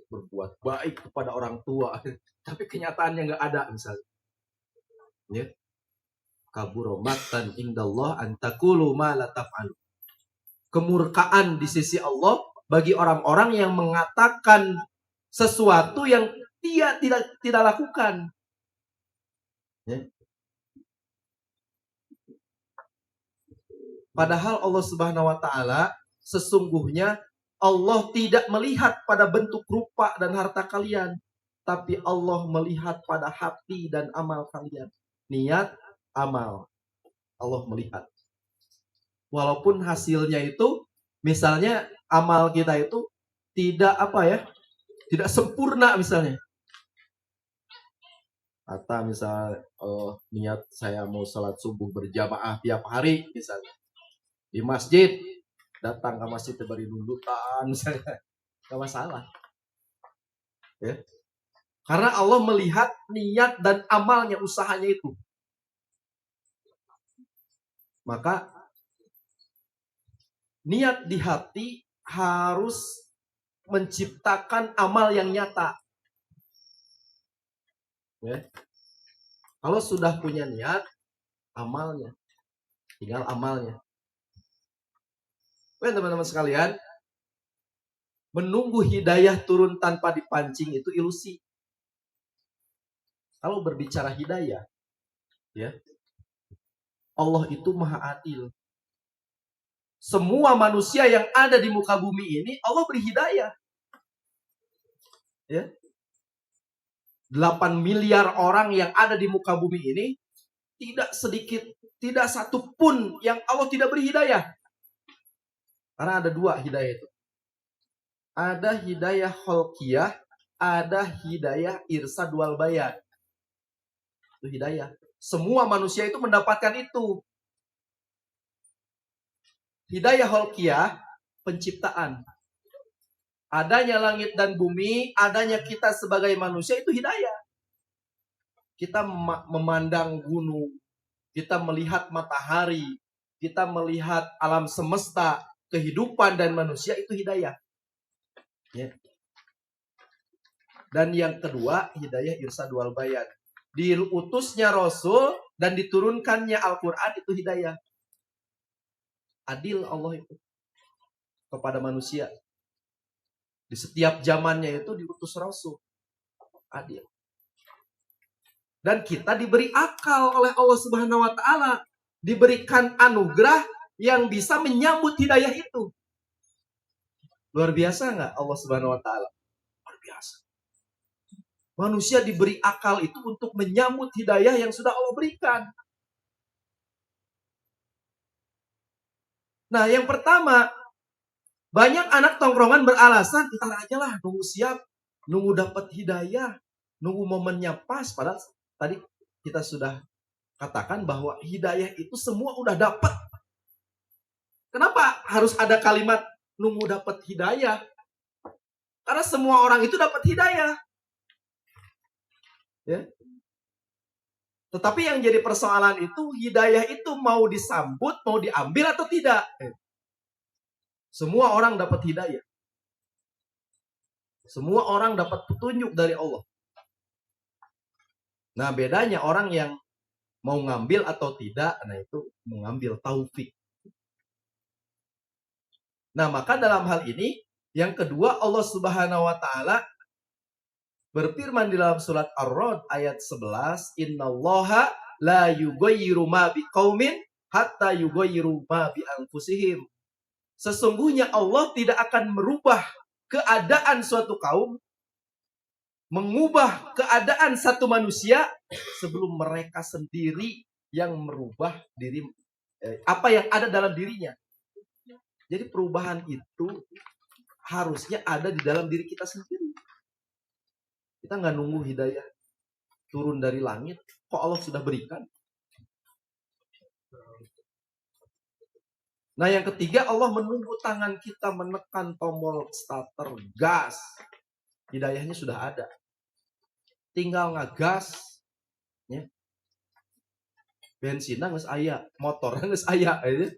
B: berbuat baik kepada orang tua, tapi kenyataannya nggak ada misalnya. Ya. Kabura maqtan indallah an taqulu ma la taf'alun. Kemurkaan di sisi Allah bagi orang-orang yang mengatakan sesuatu yang dia tidak lakukan. Ya. Padahal Allah Subhanahu wa taala sesungguhnya Allah tidak melihat pada bentuk rupa dan harta kalian, tapi Allah melihat pada hati dan amal kalian. Niat, amal. Allah melihat. Walaupun hasilnya itu misalnya amal kita itu tidak tidak sempurna misalnya. Atau misal niat saya mau sholat subuh berjamaah tiap hari misalnya. Di masjid, datang ke masjid beri dundukan misalnya. Gak masalah. Ya. Karena Allah melihat niat dan amalnya, usahanya itu. Maka niat di hati harus menciptakan amal yang nyata. Ya. Kalau sudah punya niat, amalnya. Tinggal amalnya. Baik teman-teman sekalian, menunggu hidayah turun tanpa dipancing itu ilusi. Kalau berbicara hidayah, ya, Allah itu maha adil. Semua manusia yang ada di muka bumi ini, Allah beri hidayah. Ya. 8 miliar orang yang ada di muka bumi ini, tidak sedikit, tidak satu pun yang Allah tidak beri hidayah. Karena ada dua hidayah itu. Ada hidayah khalqiyah, ada hidayah irsad wal bayan. Itu hidayah. Semua manusia itu mendapatkan itu. Hidayah khalqiyah, penciptaan. Adanya langit dan bumi, adanya kita sebagai manusia, itu hidayah. Kita memandang gunung, kita melihat matahari, kita melihat alam semesta, kehidupan dan manusia, itu hidayah. Ya. Dan yang kedua, hidayah irsad wal bayan. Diutusnya Rasul dan diturunkannya Al-Quran itu hidayah. Adil Allah itu kepada manusia. Di setiap zamannya itu diutus Rasul. Adil. Dan kita diberi akal oleh Allah Subhanahu wa Ta'ala, diberikan anugerah yang bisa menyambut hidayah itu. Luar biasa nggak Allah Subhanahu wa Ta'ala? Luar biasa. Manusia diberi akal itu untuk menyambut hidayah yang sudah Allah berikan. Nah, yang pertama, banyak anak tongkrongan beralasan, ntar aja lah, nunggu siap, nunggu dapat hidayah, nunggu momennya pas. Padahal tadi kita sudah katakan bahwa hidayah itu semua udah dapat. Kenapa harus ada kalimat nunggu dapat hidayah? Karena semua orang itu dapat hidayah. Ya. Tetapi yang jadi persoalan itu, hidayah itu mau disambut, mau diambil atau tidak. Semua orang dapat hidayah. Semua orang dapat petunjuk dari Allah. Nah, bedanya orang yang mau ngambil atau tidak, nah itu mengambil taufik. Nah, maka dalam hal ini, yang kedua Allah Subhanahu wa Ta'ala berfirman di dalam surat Ar-Ra'd ayat 11, "Innallaha la yughayyiru ma biqaumin hatta yughayyiru ma bi anfusihim." Sesungguhnya Allah tidak akan merubah keadaan suatu kaum, mengubah keadaan satu manusia sebelum mereka sendiri yang merubah diri apa yang ada dalam dirinya. Jadi perubahan itu harusnya ada di dalam diri kita sendiri. Kita nggak nunggu hidayah turun dari langit, kok Allah sudah berikan. Nah, yang ketiga, Allah menunggu tangan kita menekan tombol starter, gas. Hidayahnya sudah ada. Tinggal ngegas. Ya. Bensinnya nges aya, motornya nges aya. Ya.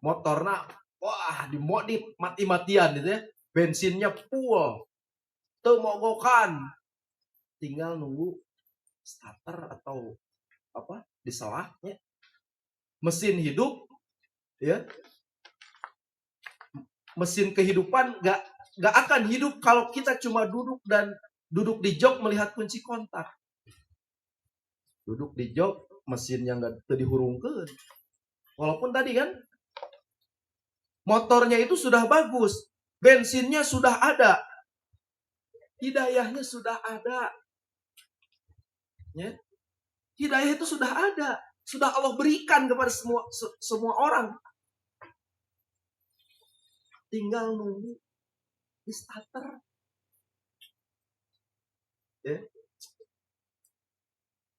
B: Motornya, wah, dimodif mati-matian. Gitu ya. Bensinnya full. Temogokan. Tinggal nunggu starter atau apa diselah. Ya. Mesin hidup. Ya, mesin kehidupan gak akan hidup kalau kita cuma duduk di jok melihat kunci kontak. Duduk di jok, mesinnya gak dihurungkan. Walaupun tadi kan motornya itu sudah bagus, bensinnya sudah ada, hidayahnya sudah ada. Ya. Hidayah itu sudah ada, sudah Allah berikan kepada semua orang. Tinggal nunggu di starter. Ya.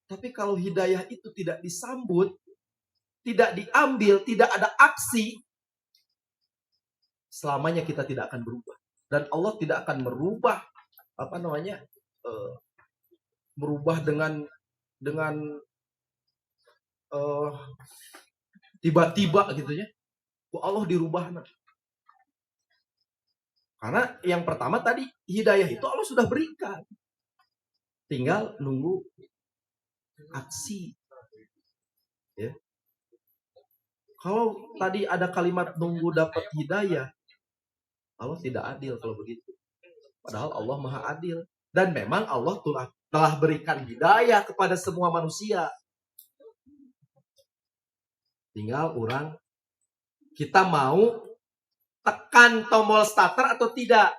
B: Tapi kalau hidayah itu tidak disambut, tidak diambil, tidak ada aksi, selamanya kita tidak akan berubah. Dan Allah tidak akan merubah merubah dengan tiba-tiba gitu ya. Allah dirubah. Karena yang pertama tadi, hidayah itu Allah sudah berikan. Tinggal nunggu aksi. Ya. Kalau tadi ada kalimat nunggu dapat hidayah, Allah tidak adil kalau begitu. Padahal Allah Maha Adil. Dan memang Allah telah berikan hidayah kepada semua manusia. Tinggal kita mau tekan tombol starter atau tidak.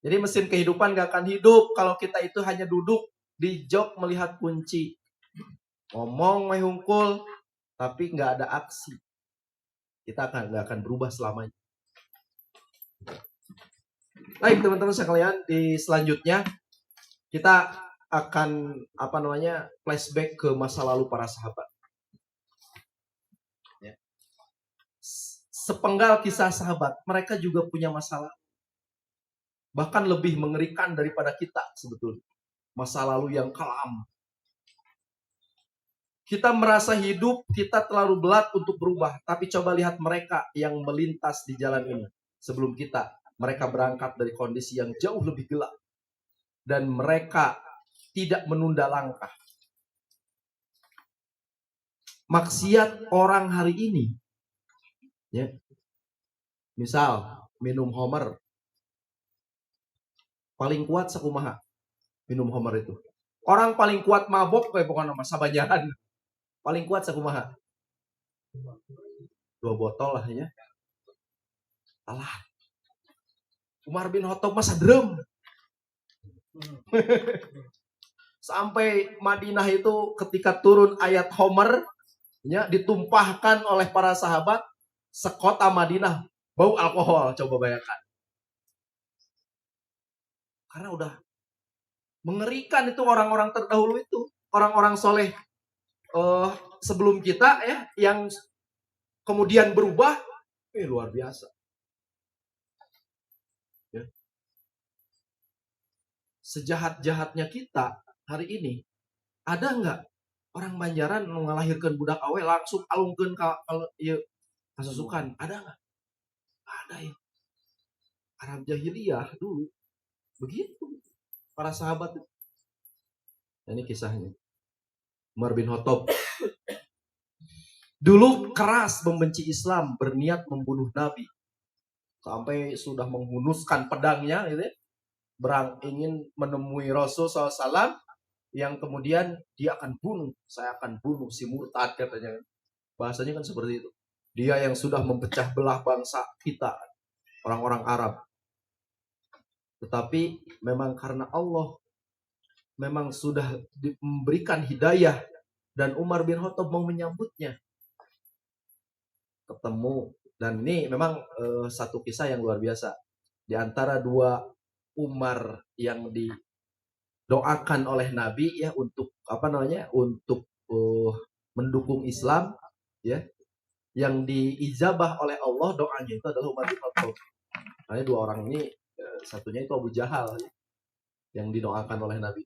B: Jadi mesin kehidupan gak akan hidup kalau kita itu hanya duduk di jok melihat kunci. Ngomong hungkul, tapi gak ada aksi. Kita gak akan berubah selamanya. Baik teman-teman sekalian, di selanjutnya kita akan flashback ke masa lalu para sahabat. Sepenggal kisah sahabat, mereka juga punya masalah. Bahkan lebih mengerikan daripada kita sebetulnya. Masa lalu yang kelam. Kita merasa hidup, kita terlalu berat untuk berubah. Tapi coba lihat mereka yang melintas di jalan ini. Sebelum kita, mereka berangkat dari kondisi yang jauh lebih gelap. Dan mereka tidak menunda langkah. maksiat orang hari ini, ya. Misal minum homer, paling kuat sakumaha minum homer itu. Orang paling kuat mabok kayak pokoknya nama sabanjaran. Paling kuat sakumaha? 2 botol lah ya. Alah. Umar bin Khattab masa drum. Sampai Madinah itu ketika turun ayat Homer, ya, ditumpahkan oleh para sahabat, sekota Madinah bau alkohol, coba bayangkan. Karena udah mengerikan itu orang-orang terdahulu itu, orang-orang soleh sebelum kita ya, yang kemudian berubah, luar biasa. Ya. Sejahat-jahatnya kita hari ini, ada nggak orang Banjaran ngelahirkan budak awe langsung alungkeun ka kasusukan? Ada nggak? Ada ya. Arab jahiliyah dulu begitu para sahabat. Ini kisahnya. Umar bin Khattab dulu keras membenci Islam, berniat membunuh Nabi. Sampai sudah menghunuskan pedangnya, gitu ya. Ingin menemui Rasul SAW, yang kemudian dia akan bunuh. Saya akan bunuh si murtad, katanya. Bahasanya kan seperti itu. Dia yang sudah memecah belah bangsa kita, orang-orang Arab. Tetapi memang karena Allah memang sudah memberikan hidayah, dan Umar bin Khattab mau menyambutnya. Ketemu, dan ini memang satu kisah yang luar biasa. Di antara 2 Umar yang didoakan oleh Nabi ya untuk untuk mendukung Islam, ya, yang diijabah oleh Allah doanya itu adalah Umar bin Khattab. Nah, 2 orang ini, satunya itu Abu Jahal, ya, yang didoakan oleh Nabi.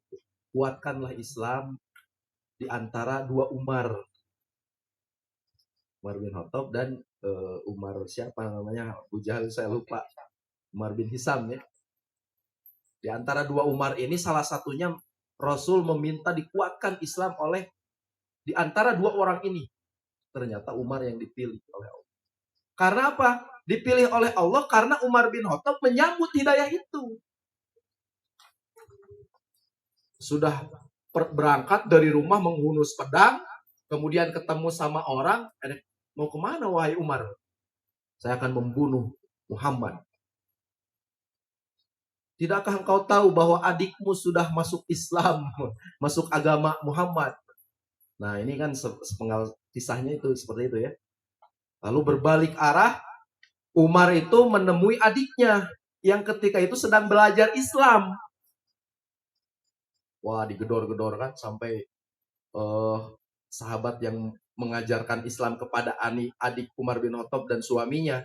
B: Kuatkanlah Islam di antara 2 Umar bin Khattab dan Umar siapa namanya, Abu Jahal saya lupa, Umar bin Hisam, ya. Di antara 2 Umar ini salah satunya Rasul meminta dikuatkan Islam oleh di antara 2 orang ini. Ternyata Umar yang dipilih oleh Allah. Karena apa? Dipilih oleh Allah karena Umar bin Khattab menyambut hidayah itu. Sudah berangkat dari rumah menghunus pedang, kemudian ketemu sama orang, mau kemana wahai Umar? Saya akan membunuh Muhammad. Tidakkah engkau tahu bahwa adikmu sudah masuk Islam, masuk agama Muhammad? Nah, ini kan sepenggal kisahnya itu seperti itu, ya. Lalu berbalik arah, Umar itu menemui adiknya yang ketika itu sedang belajar Islam. Wah, digedor-gedor kan sampai sahabat yang mengajarkan Islam kepada adik Umar bin Khattab dan suaminya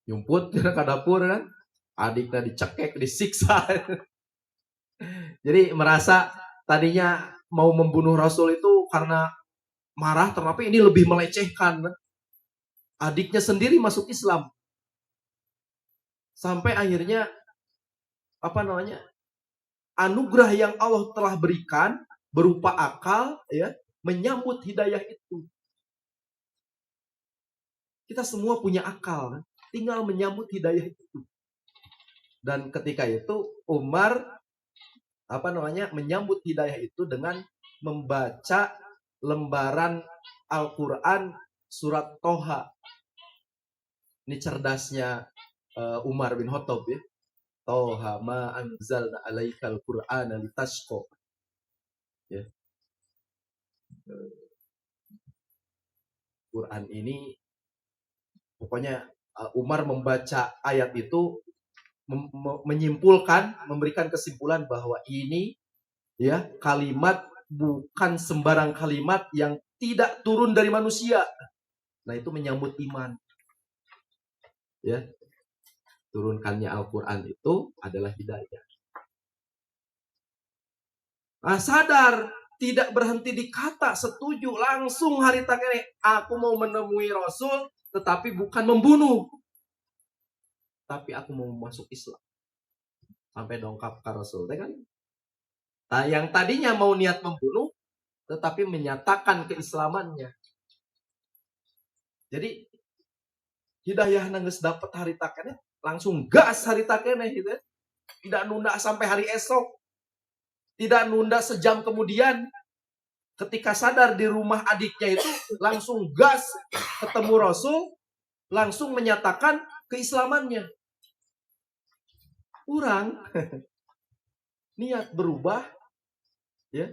B: nyumput ke dapur kan, adiknya dicekek, disiksa. Jadi merasa tadinya mau membunuh Rasul itu karena marah, tetapi ini lebih melecehkan. Adiknya sendiri masuk Islam. Sampai akhirnya anugerah yang Allah telah berikan berupa akal, ya, menyambut hidayah itu. Kita semua punya akal, tinggal menyambut hidayah itu. Dan ketika itu Umar menyambut hidayah itu dengan membaca lembaran Al-Quran surat Toha. Ini cerdasnya Umar bin Khattab, ya. Toha ma anzalna alaikal Qur'ana litashqa. Ya. Quran ini pokoknya Umar membaca ayat itu menyimpulkan, memberikan kesimpulan bahwa ini, ya, kalimat bukan sembarang kalimat yang tidak turun dari manusia. Nah, itu menyambut iman. Ya. Turunkannya Al-Quran itu adalah hidayah. Nah, sadar, tidak berhenti di kata, setuju, langsung hari takene, aku mau menemui Rasul, tetapi bukan membunuh, tapi aku mau masuk Islam. Sampai dongkap ke Rasul, kan? Nah, yang tadinya mau niat membunuh, tetapi menyatakan keislamannya. Jadi hidayah nangis dapat harita keneh langsung gas harita keneh gitu. Tidak nunda sampai hari esok. Tidak nunda sejam kemudian. Ketika sadar di rumah adiknya itu langsung gas ketemu Rasul, langsung menyatakan keislamannya. Kurang niat berubah, ya,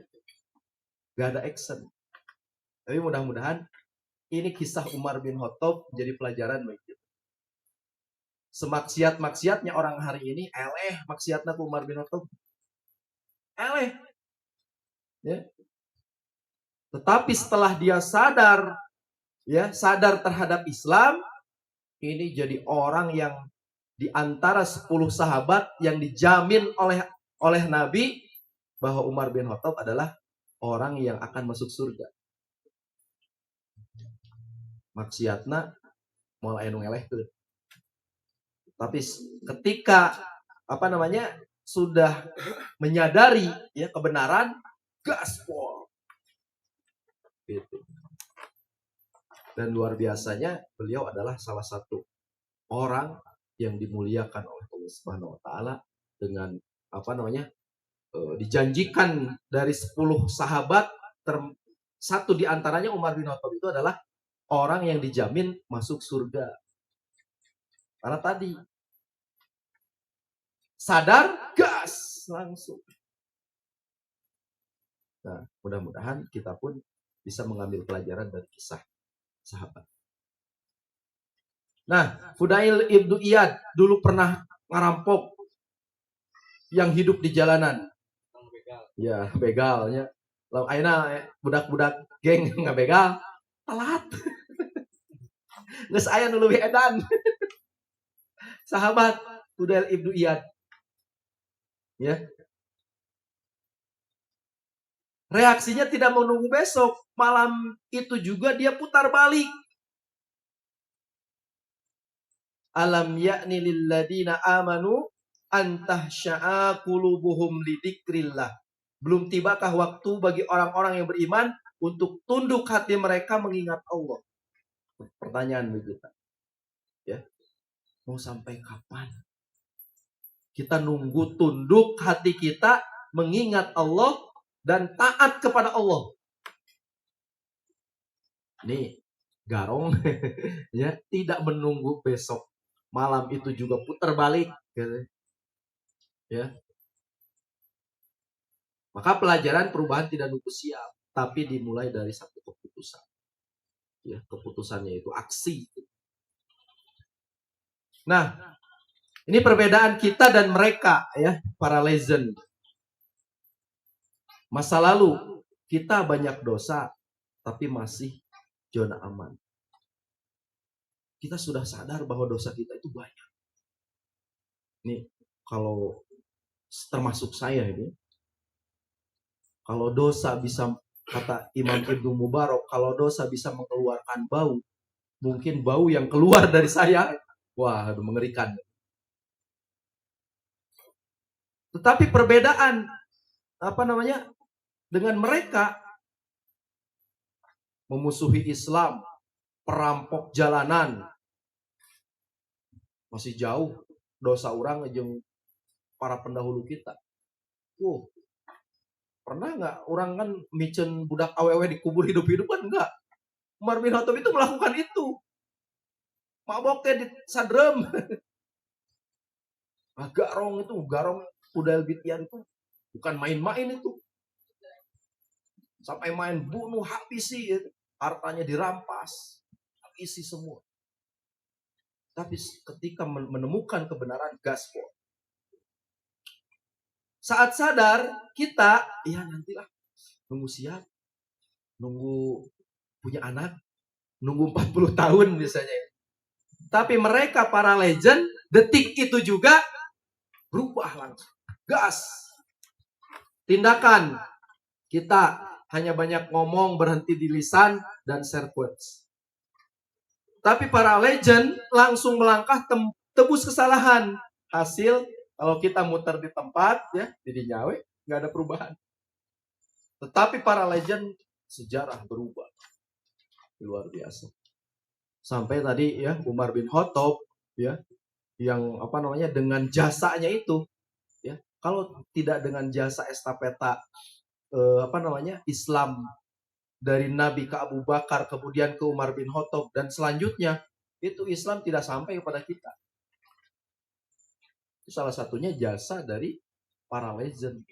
B: gak ada action. Tapi mudah-mudahan ini kisah Umar bin Khattab jadi pelajaran bagi kita. Semaksiat-maksiatnya orang hari ini, maksiatnya Umar bin Khattab. Ya. Tetapi setelah dia sadar, ya, sadar terhadap Islam, ini jadi orang yang di antara 10 sahabat yang dijamin oleh Nabi bahwa Umar bin Khattab adalah orang yang akan masuk surga. Maksiatna mulai ngelehkeun. Tapi ketika sudah menyadari ya kebenaran, gaspol. Gitu. Dan luar biasanya beliau adalah salah satu orang yang dimuliakan oleh Allah Subhanahu wa taala dengan dijanjikan dari 10 sahabat satu di antaranya Umar bin Khattab itu adalah orang yang dijamin masuk surga. Karena tadi sadar, gas langsung. Nah, mudah-mudahan kita pun bisa mengambil pelajaran dari kisah sahabat. Nah, Fudail ibnu Iyad dulu pernah ngerampok yang hidup di jalanan. Ya, begalnya. Lalu ayeuna budak-budak geng ngabegal, telat. Geus aya nu leuwih edan. Sahabat Fudail ibnu Iyad. Ya. Reaksinya tidak menunggu besok. Malam itu juga dia putar balik. Alam ya'ni lilladina amanu antahsya'a qulubuhum lidzikrillah. Belum tibakah waktu bagi orang-orang yang beriman untuk tunduk hati mereka mengingat Allah? Pertanyaan begitu. Ya. Mau sampai kapan? Kita nunggu tunduk hati kita mengingat Allah dan taat kepada Allah. Nih, garong ya, tidak menunggu besok. Malam itu juga putar balik gitu. Ya. Maka pelajaran perubahan tidak nunggu siap, tapi dimulai dari satu keputusan. Ya, keputusannya itu aksi. Nah, ini perbedaan kita dan mereka ya, para legend. Masa lalu kita banyak dosa tapi masih zona aman. Kita sudah sadar bahwa dosa kita itu banyak. Nih, kalau termasuk saya ini, kalau dosa bisa, kata Imam Ibnu Mubarak, kalau dosa bisa mengeluarkan bau, mungkin bau yang keluar dari saya, wah, mengerikan. Tetapi perbedaan dengan mereka, memusuhi Islam, perampok jalanan, masih jauh dosa orang jeung para pendahulu kita. Pernah nggak orang kan micen budak awewe dikubur hidup-hidup kan enggak? Umar bin Khattab itu melakukan itu. Maboknya di sadrem. Nah, garong Fudail bin Iyad itu bukan main-main itu. Sampai main bunuh habisi, ya. Hartanya dirampas, isi semua. Tapi ketika menemukan kebenaran, gaspol. Saat sadar, kita, ya nantilah, nunggu siap, nunggu punya anak, nunggu 40 tahun misalnya. Tapi mereka para legend, detik itu juga berubah langsung. Gas. Tindakan. Kita hanya banyak ngomong, berhenti di lisan, dan share quotes. Tapi para legend langsung melangkah tebus kesalahan. Hasil kalau kita muter di tempat ya, jadi nyawe, nggak ada perubahan. Tetapi para legend sejarah berubah luar biasa. Sampai tadi ya Umar bin Khattab ya yang dengan jasanya itu ya. Kalau tidak dengan jasa estafeta Islam dari Nabi ke Abu Bakar kemudian ke Umar bin Khattab dan selanjutnya itu Islam tidak sampai kepada kita. Itu salah satunya jasa dari para legend.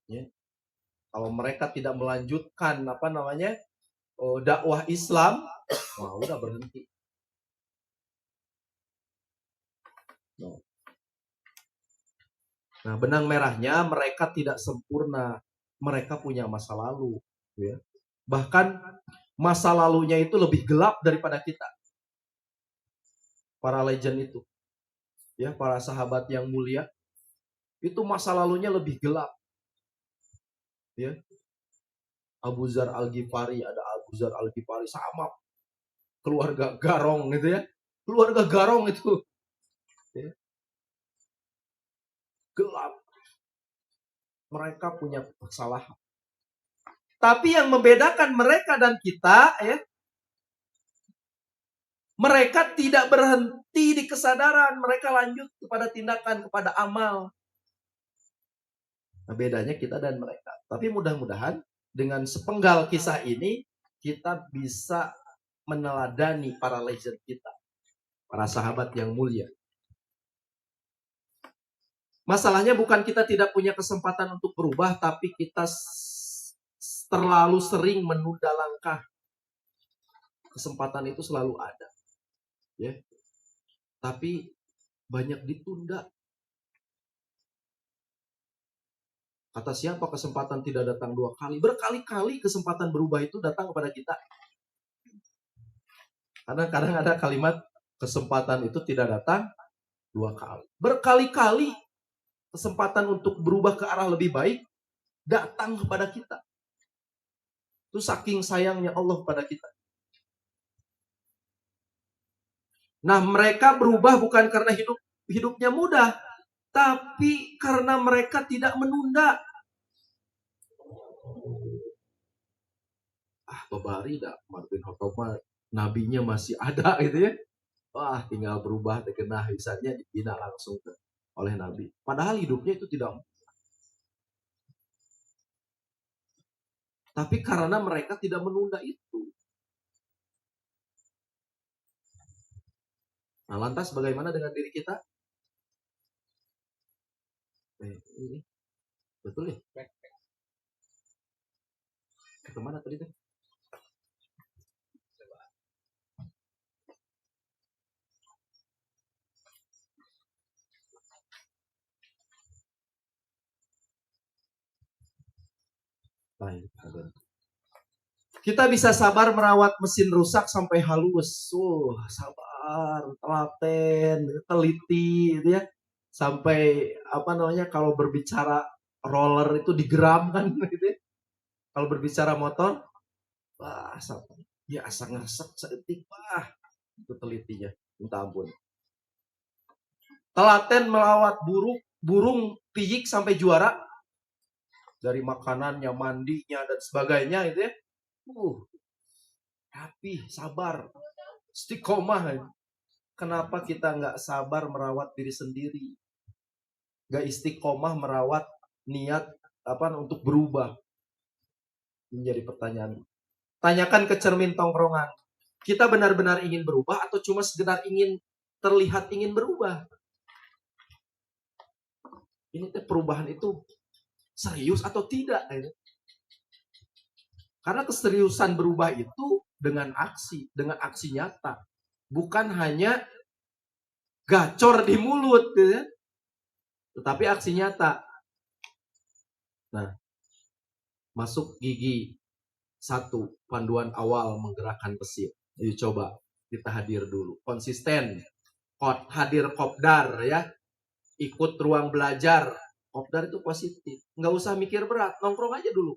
B: Ya. Kalau mereka tidak melanjutkan dakwah Islam, wah udah berhenti. Nah, benang merahnya mereka tidak sempurna. Mereka punya masa lalu. Ya. Bahkan masa lalunya itu lebih gelap daripada kita. Para legend itu. Ya, para sahabat yang mulia. Itu masa lalunya lebih gelap. Ya. Abu Zar Al-Ghifari, ada Abu Zar Al-Ghifari sama keluarga Garong gitu ya. Keluarga Garong itu. Ya. Gelap. Mereka punya kesalahan. Tapi yang membedakan mereka dan kita ya, mereka tidak berhenti di kesadaran, mereka lanjut kepada tindakan, kepada amal. Nah, bedanya kita dan mereka. Tapi mudah-mudahan dengan sepenggal kisah ini kita bisa meneladani para legend kita, para sahabat yang mulia. Masalahnya bukan kita tidak punya kesempatan untuk berubah, tapi kita terlalu sering menunda langkah. Kesempatan itu selalu ada. Ya. Tapi banyak ditunda. Kata siapa kesempatan tidak datang 2 kali? Berkali-kali kesempatan berubah itu datang kepada kita. Kadang-kadang ada kalimat kesempatan itu tidak datang 2 kali. Berkali-kali kesempatan untuk berubah ke arah lebih baik datang kepada kita. Itu saking sayangnya Allah kepada kita. Nah, mereka berubah bukan karena hidupnya mudah, tapi karena mereka tidak menunda. Babari dah, Umar bin Khattab nabinya masih ada gitu ya. Wah, tinggal berubah terkena hisabnya dibina langsung oleh Nabi. Padahal hidupnya itu tidak. Tapi karena mereka tidak menunda itu. Nah, lantas bagaimana dengan diri kita? Ini betul ya? Kemana tadi tuh? Kita bisa sabar merawat mesin rusak sampai halus. Sabar, telaten, teliti gitu ya. Sampai kalau berbicara roller itu digeramkan gitu ya. Kalau berbicara motor, wah, ya asal ngesek seetik, wah, itu telitinya, minta ampun. Telaten merawat burung piyik sampai juara. Dari makanannya, mandinya, dan sebagainya gitu ya. Rapi, sabar, istiqomah. Kenapa kita nggak sabar merawat diri sendiri? Nggak istiqomah merawat niat untuk berubah? Menjadi pertanyaan. Tanyakan ke cermin tongkrongan. Kita benar-benar ingin berubah atau cuma sekedar terlihat ingin berubah? Ini perubahan itu serius atau tidak? Karena keseriusan berubah itu dengan aksi nyata. Bukan hanya gacor di mulut, gitu ya. Tetapi aksi nyata. Nah, masuk gigi 1, panduan awal menggerakkan mesin. Jadi coba kita hadir dulu. Konsisten. Hadir kopdar ya. Ikut ruang belajar. Kopdar itu positif. Nggak usah mikir berat. Nongkrong aja dulu.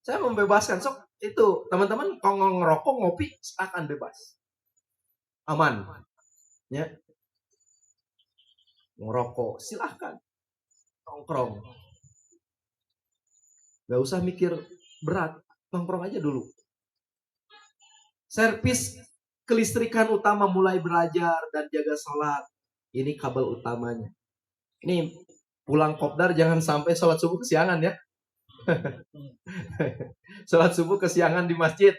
B: Saya membebaskan. Sok itu teman-teman kalau ngerokok ngopi akan bebas. Aman. Ya. Ngerokok silahkan. Nongkrong. Gak usah mikir berat, nongkrong aja dulu. Servis kelistrikan utama mulai belajar dan jaga sholat. Ini kabel utamanya. Ini pulang kopdar jangan sampai sholat subuh kesiangan ya. Sholat subuh kesiangan di masjid.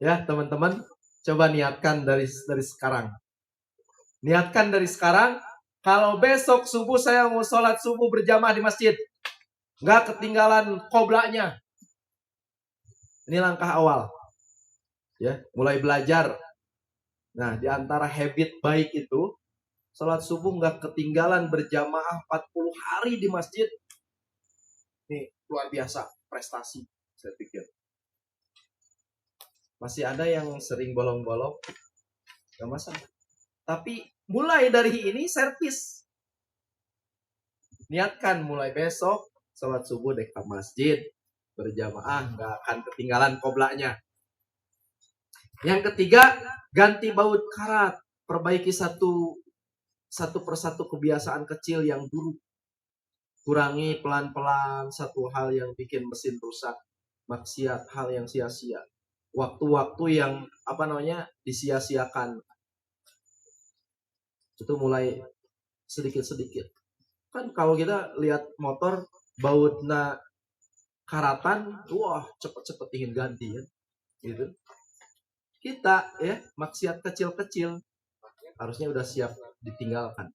B: Ya teman-teman, coba niatkan dari sekarang. Niatkan dari sekarang, kalau besok subuh saya mau sholat subuh berjamaah di masjid. Nggak ketinggalan qoblanya. Ini langkah awal. Ya, mulai belajar. Nah, di antara habit baik itu, sholat subuh nggak ketinggalan berjamaah 40 hari di masjid. Nih, luar biasa prestasi, saya pikir. Masih ada yang sering bolong-bolong, nggak masalah. Tapi mulai dari ini servis. Niatkan mulai besok, sholat subuh di masjid, berjamaah, nggak akan ketinggalan qoblanya. Yang ketiga, ganti baut karat. Perbaiki satu persatu kebiasaan kecil yang buruk. Kurangi pelan-pelan satu hal yang bikin mesin rusak. Maksiat, hal yang sia-sia. Waktu-waktu yang disia-siakan. Itu mulai sedikit-sedikit. Kan kalau kita lihat motor bautnya karatan, wah cepet-cepet ingin ganti ya. Gitu. Kita ya maksiat kecil-kecil harusnya udah siap ditinggalkan.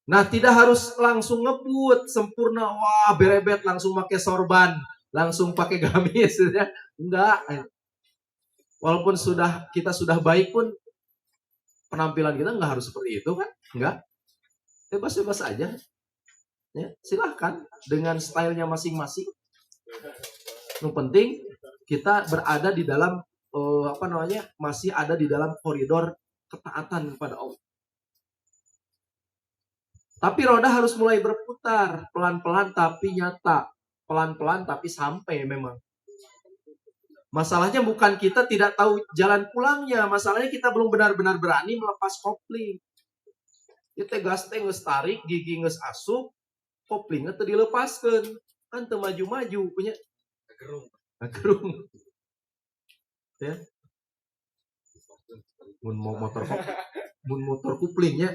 B: Nah, tidak harus langsung ngebut sempurna, wah berebet langsung pakai sorban, langsung pakai gamis ya. Enggak. Walaupun kita sudah baik pun penampilan kita enggak harus seperti itu kan? Enggak. Bebas-bebas aja. Ya, silahkan dengan stylenya masing-masing. Yang penting kita berada di dalam masih ada di dalam koridor ketaatan kepada Allah. Tapi roda harus mulai berputar pelan-pelan tapi nyata, pelan-pelan tapi sampai memang. Masalahnya bukan kita tidak tahu jalan pulangnya, masalahnya kita belum benar-benar berani melepas kopling. Kita gas teh geus tarik, gigi geus asup, koplingnya teu dilepaskeun. Kan teu maju-maju punya gerung. Ya. Mun motor kuplingnya.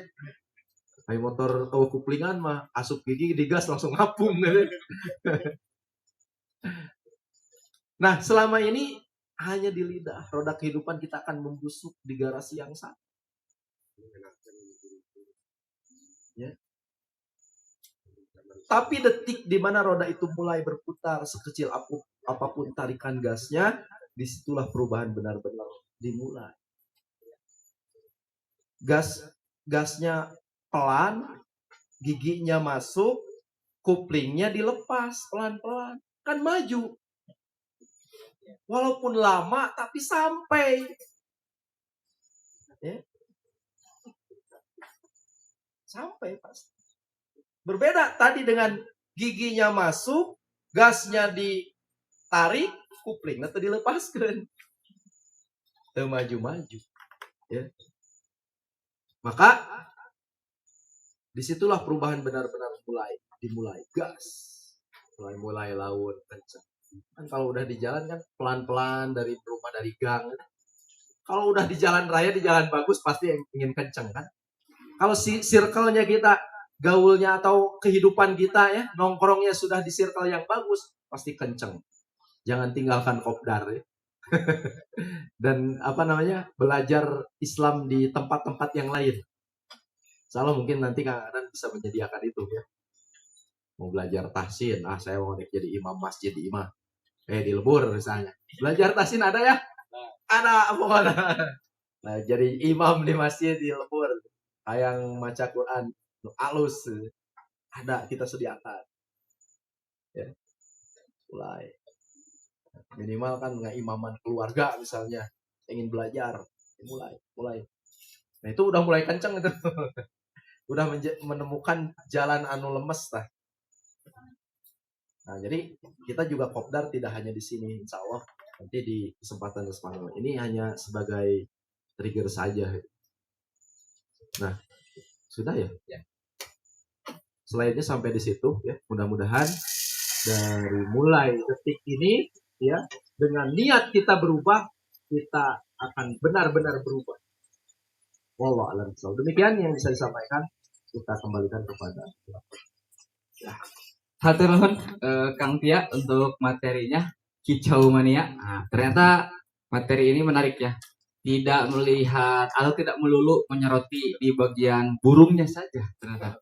B: Ay motor tahu kuplingan mah asup gigi digas langsung ngapung. Nah, selama ini hanya di lidah. Roda kehidupan kita akan membusuk di garasi yang sama. Ya. Tapi detik di mana roda itu mulai berputar sekecil apapun tarikan gasnya, disitulah perubahan benar-benar dimulai. Gasnya pelan, giginya masuk, kuplingnya dilepas pelan-pelan, kan maju. Walaupun lama tapi sampai. Ya. Sampai pasti. Berbeda tadi dengan giginya masuk, gasnya ditarik, kuplingnya tadi dilepaskan. Teu maju-maju. Ya. Maka disitulah perubahan benar-benar dimulai. Gas. Mulai laut kencang. Kan kalau udah di jalan kan pelan-pelan dari rumah, dari gang. Kalau udah di jalan raya, di jalan bagus pasti ingin kencang kan. Kalau circle-nya kita, gaulnya atau kehidupan kita ya, nongkrongnya sudah di circle yang bagus, pasti kencang. Jangan tinggalkan kopdar ya. Dan belajar Islam di tempat-tempat yang lain. Insyaallah mungkin nanti Kang Adan bisa menyediakan itu ya. Mau belajar tahsin, saya mau jadi imam masjid di imam. Di Lebur misalnya. Belajar tahsin ada ya? Ada pokoknya. Nah, jadi imam di masjid di Lebur. Yang maca Quran alus. Ada, kita sediakan. Ya. Mulai. Minimal kan imaman keluarga misalnya. Ingin belajar. Mulai. Nah, itu udah mulai kenceng itu. Udah menemukan jalan anu lemes lah. Nah, jadi kita juga kopdar tidak hanya di sini, insya Allah nanti di kesempatan ini hanya sebagai trigger saja. Nah, sudah ya? Selainnya sampai di situ ya. Mudah-mudahan
C: Dari mulai detik ini ya, dengan niat kita berubah, kita akan benar-benar berubah. Wallahu a'lam bishawab. Demikian yang bisa disampaikan, kita kembalikan kepada
A: Hatur nuhun Kang Tia untuk materinya Kicau Mania. Nah, ternyata materi ini menarik ya. Tidak melihat atau tidak melulu menyoroti di bagian burungnya saja ternyata.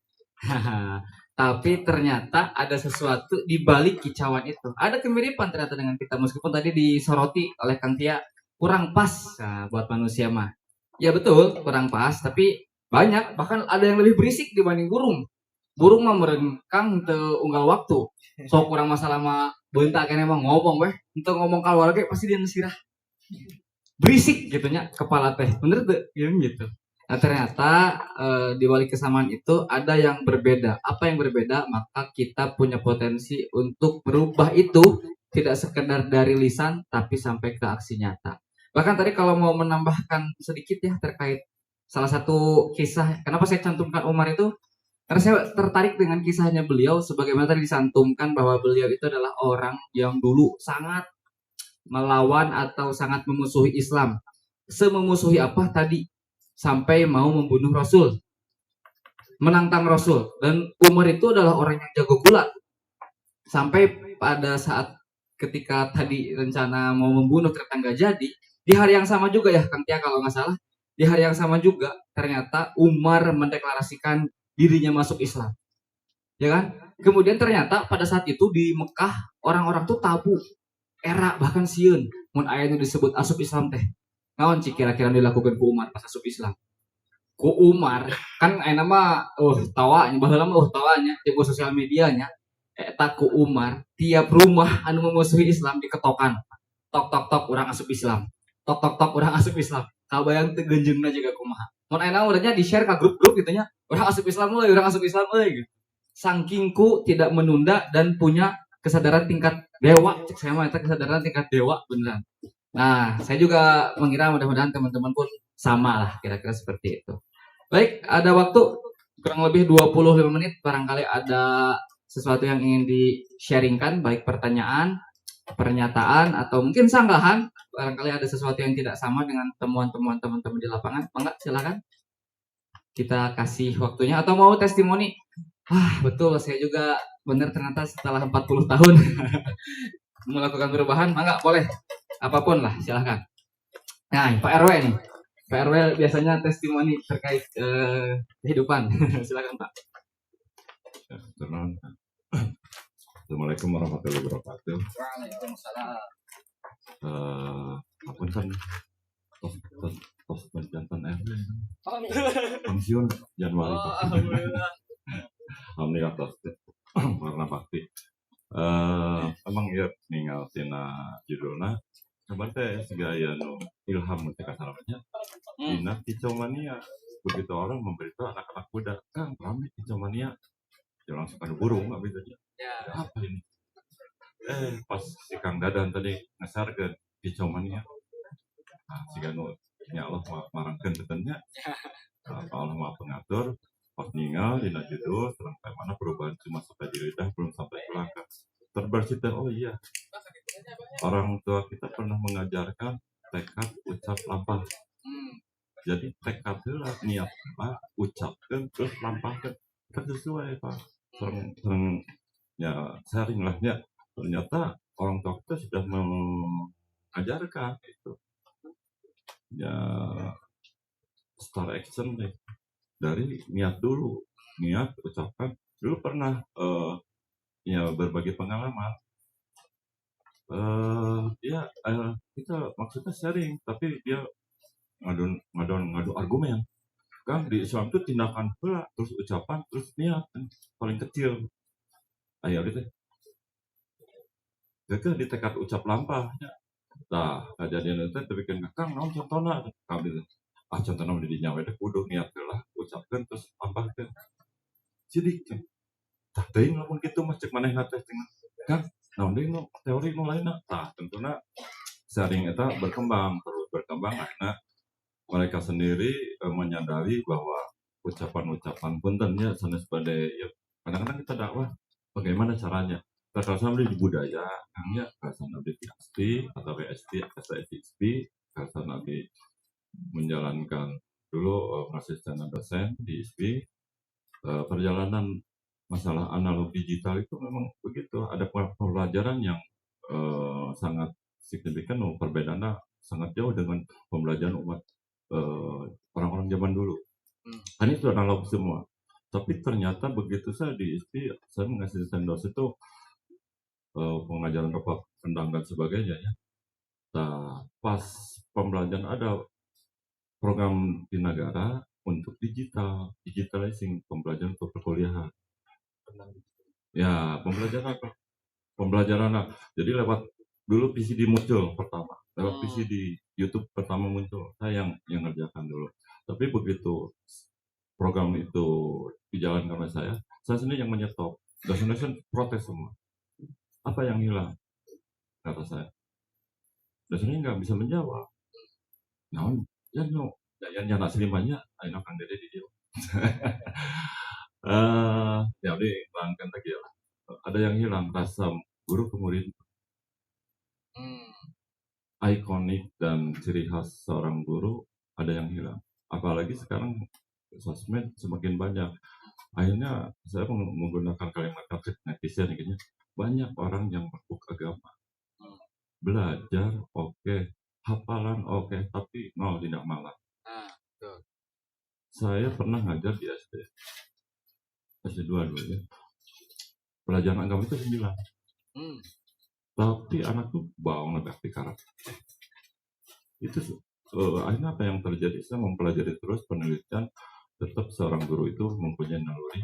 A: Tapi ternyata ada sesuatu di balik kicauan itu. Ada kemiripan ternyata dengan kita meskipun tadi disoroti oleh Kang Tia kurang pas buat manusia mah. Ya betul, kurang pas, tapi banyak bahkan ada yang lebih berisik dibanding burung. Burung mah merengkang teu unggal waktu. Sok kurang masalah mah beunta kene mah ngomong weh, henteu ngomong keluar ge pasti dia sirah. Berisik gitu nya kepala teh. Bener tuh gitu. Nah, ternyata di balik kesamaan itu ada yang berbeda. Apa yang berbeda? Maka kita punya potensi untuk berubah itu tidak sekedar dari lisan tapi sampai ke aksi nyata. Bahkan tadi kalau mau menambahkan sedikit ya terkait salah satu kisah, kenapa saya cantumkan Umar itu? Karena saya tertarik dengan kisahnya beliau sebagaimana tadi disantumkan bahwa beliau itu adalah orang yang dulu sangat melawan atau sangat memusuhi Islam. Sememusuhi apa tadi? Sampai mau membunuh Rasul, menantang Rasul. Dan Umar itu adalah orang yang jago gulat. Sampai pada saat ketika tadi rencana mau membunuh ternyata nggak jadi, di hari yang sama juga ya Kang Tia kalau nggak salah, di hari yang sama juga ternyata Umar mendeklarasikan dirinya masuk Islam. Ya kan? Kemudian ternyata pada saat itu di Mekah orang-orang tuh tabu, era bahkan sieun mun aya nu disebut asup Islam teh. Naon cik kira-kira dilakukan ku Umar pas asup Islam? Ku Umar kan ayeuna mah tawanya baheula mah tawanya di sosial medianya eta ku Umar tiap rumah anu memusuhi Islam diketokan. Tok tok tok urang asup Islam. Tok tok tok urang asup Islam. Kabayang teu geunjeungna juga kumaha. Mun ayeuna urangnya di-share ka grup-grup gitu nya. Urang asup Islam euy, urang asup Islam euy gitu. Sangkingku tidak menunda dan punya kesadaran tingkat dewa. Cek saya mah eta kesadaran tingkat dewa beneran. Nah, saya juga mengira mudah-mudahan teman-teman pun sama lah kira-kira seperti itu. Baik, ada waktu kurang lebih 25 menit. Barangkali ada sesuatu yang ingin di-sharingkan, baik pertanyaan, pernyataan, atau mungkin sanggahan. Barangkali ada sesuatu yang tidak sama dengan temuan-temuan teman-teman di lapangan. Mangga, silakan. Kita kasih waktunya. Atau mau testimoni? Betul, saya juga benar ternyata setelah 40 tahun melakukan perubahan. Mangga, boleh. Apapun lah, silakan. Nah, Pak RW nih. Pak RW biasanya testimoni terkait kehidupan. Silakan Pak.
D: Assalamualaikum warahmatullahi wabarakatuh.
A: Waalaikumsalam.
D: Apa kan tos penjantan pensiun Januari. Alhamdulillah tos warna bakti. Emang ya ninggal tina judulna kabar teh segaya nu ilham teh kasalamanya dina Kicau Mania. Begitu orang memberitahu anak-anak muda, Kang, rame Kicau Mania. Jangan suka burung apa itu
A: Ya.
D: apa ini? Pas si Kang Dadan tadi ngesarkeun Kicau Mania. Siga nu nya Allah marangkeun tetenya. Allah Maha Pengatur. Pas ninggal dina judul sampai mana perubahan cuma sampai di lidah belum sampai ke langkah. Terbersit oh iya. Orang tua kita pernah mengajarkan tekad ucap lampah. Jadi tekad lah niat Pak ucapkan terus lampahkan kan sesuai Pak. Sering ya sharing lah ya. Ternyata orang tua kita sudah mengajarkan itu. Ya start action deh. Dari niat dulu, niat ucapkan. Dulu pernah ya berbagi pengalaman. Kita maksudnya sharing, tapi dia ngadu argumen. Kan di Islam itu tindakan pula, terus ucapan, terus niat kan paling kecil. Ayo gitu. Jadi di tekad ucap lampah. Nah, kejadian itu bikin Kang, naon contohna? Kami contohnya di nyawa itu kudu niat lah, ucapkan terus lampahkan. Sidik kan. Tah teuing lamun kitu mah cek manehna teh Kang, naon deui nu teori nu lainna. Tah tentunya sharing eta terus berkembang akhirnya mereka sendiri menyadari bahwa ucapan-ucapan puntennya sanes pada ya kadang-kadang kita dakwah bagaimana caranya Kekerasan di budaya, hanya kekerasan di PSP atau WSP, STSP, kekerasan di menjalankan dulu asisten dosen di ISP, perjalanan masalah analog digital itu memang begitu. Ada pelajaran yang sangat signifikan, perbedaannya sangat jauh dengan pembelajaran umat orang-orang zaman dulu. Kan itu analog semua. Tapi ternyata begitu saya di ISP, saya mengasih dosen itu pengajaran kepak kendang dan sebagainya ya. Nah, pas pembelajaran ada program di negara untuk digitalizing pembelajaran untuk perkuliahan. Ya, pembelajaran. Jadi lewat dulu PCD muncul pertama, lewat PCD YouTube pertama muncul. Saya yang ngerjakan dulu. Tapi begitu program itu dijalankan oleh saya sendiri yang menyetop. Dosen-dosen protes semua. Apa yang hilang? Kata saya. Dosennya nggak bisa menjawab. Naon? Ya no. Yang nyana selimanya, ayo kang dede di dia. Ya udah langkan lagi ya. Ada yang hilang rasa guru ke murid. Ikonik dan ciri khas seorang guru ada yang hilang. Apalagi sekarang sosmed semakin banyak. Akhirnya saya menggunakan kalimat netizen gitu. Banyak orang yang meluk agama. Belajar oke, hafalan oke, tapi mau tidak malah. Saya pernah ngajar di SD 2 dulu ya. Pelajaran agama itu 9. Tapi anak tuh bawang lebih karakter. Itu akhirnya apa yang terjadi? Saya mempelajari terus penelitian, tetap seorang guru itu mempunyai naluri,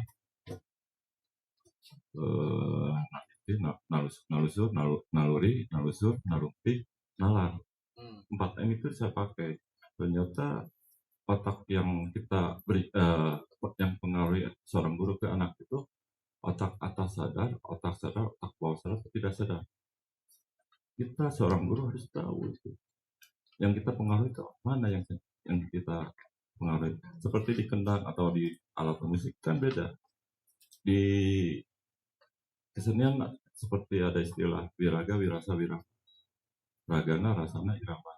D: naluri, nalusur, nalukti, nalar. 4 M itu saya pakai. Ternyata otak yang kita beri, yang pengaruhi seorang guru ke anak itu otak atas sadar, otak bawah sadar, tidak sadar. Kita seorang guru harus tahu itu. Yang kita pengaruhi itu mana yang kita pengaruhi. Seperti di kendang atau di alat musik kan beda. Di kesenian seperti ada istilah wiraga, wirasa, wirama. Ragana, rasana, irama.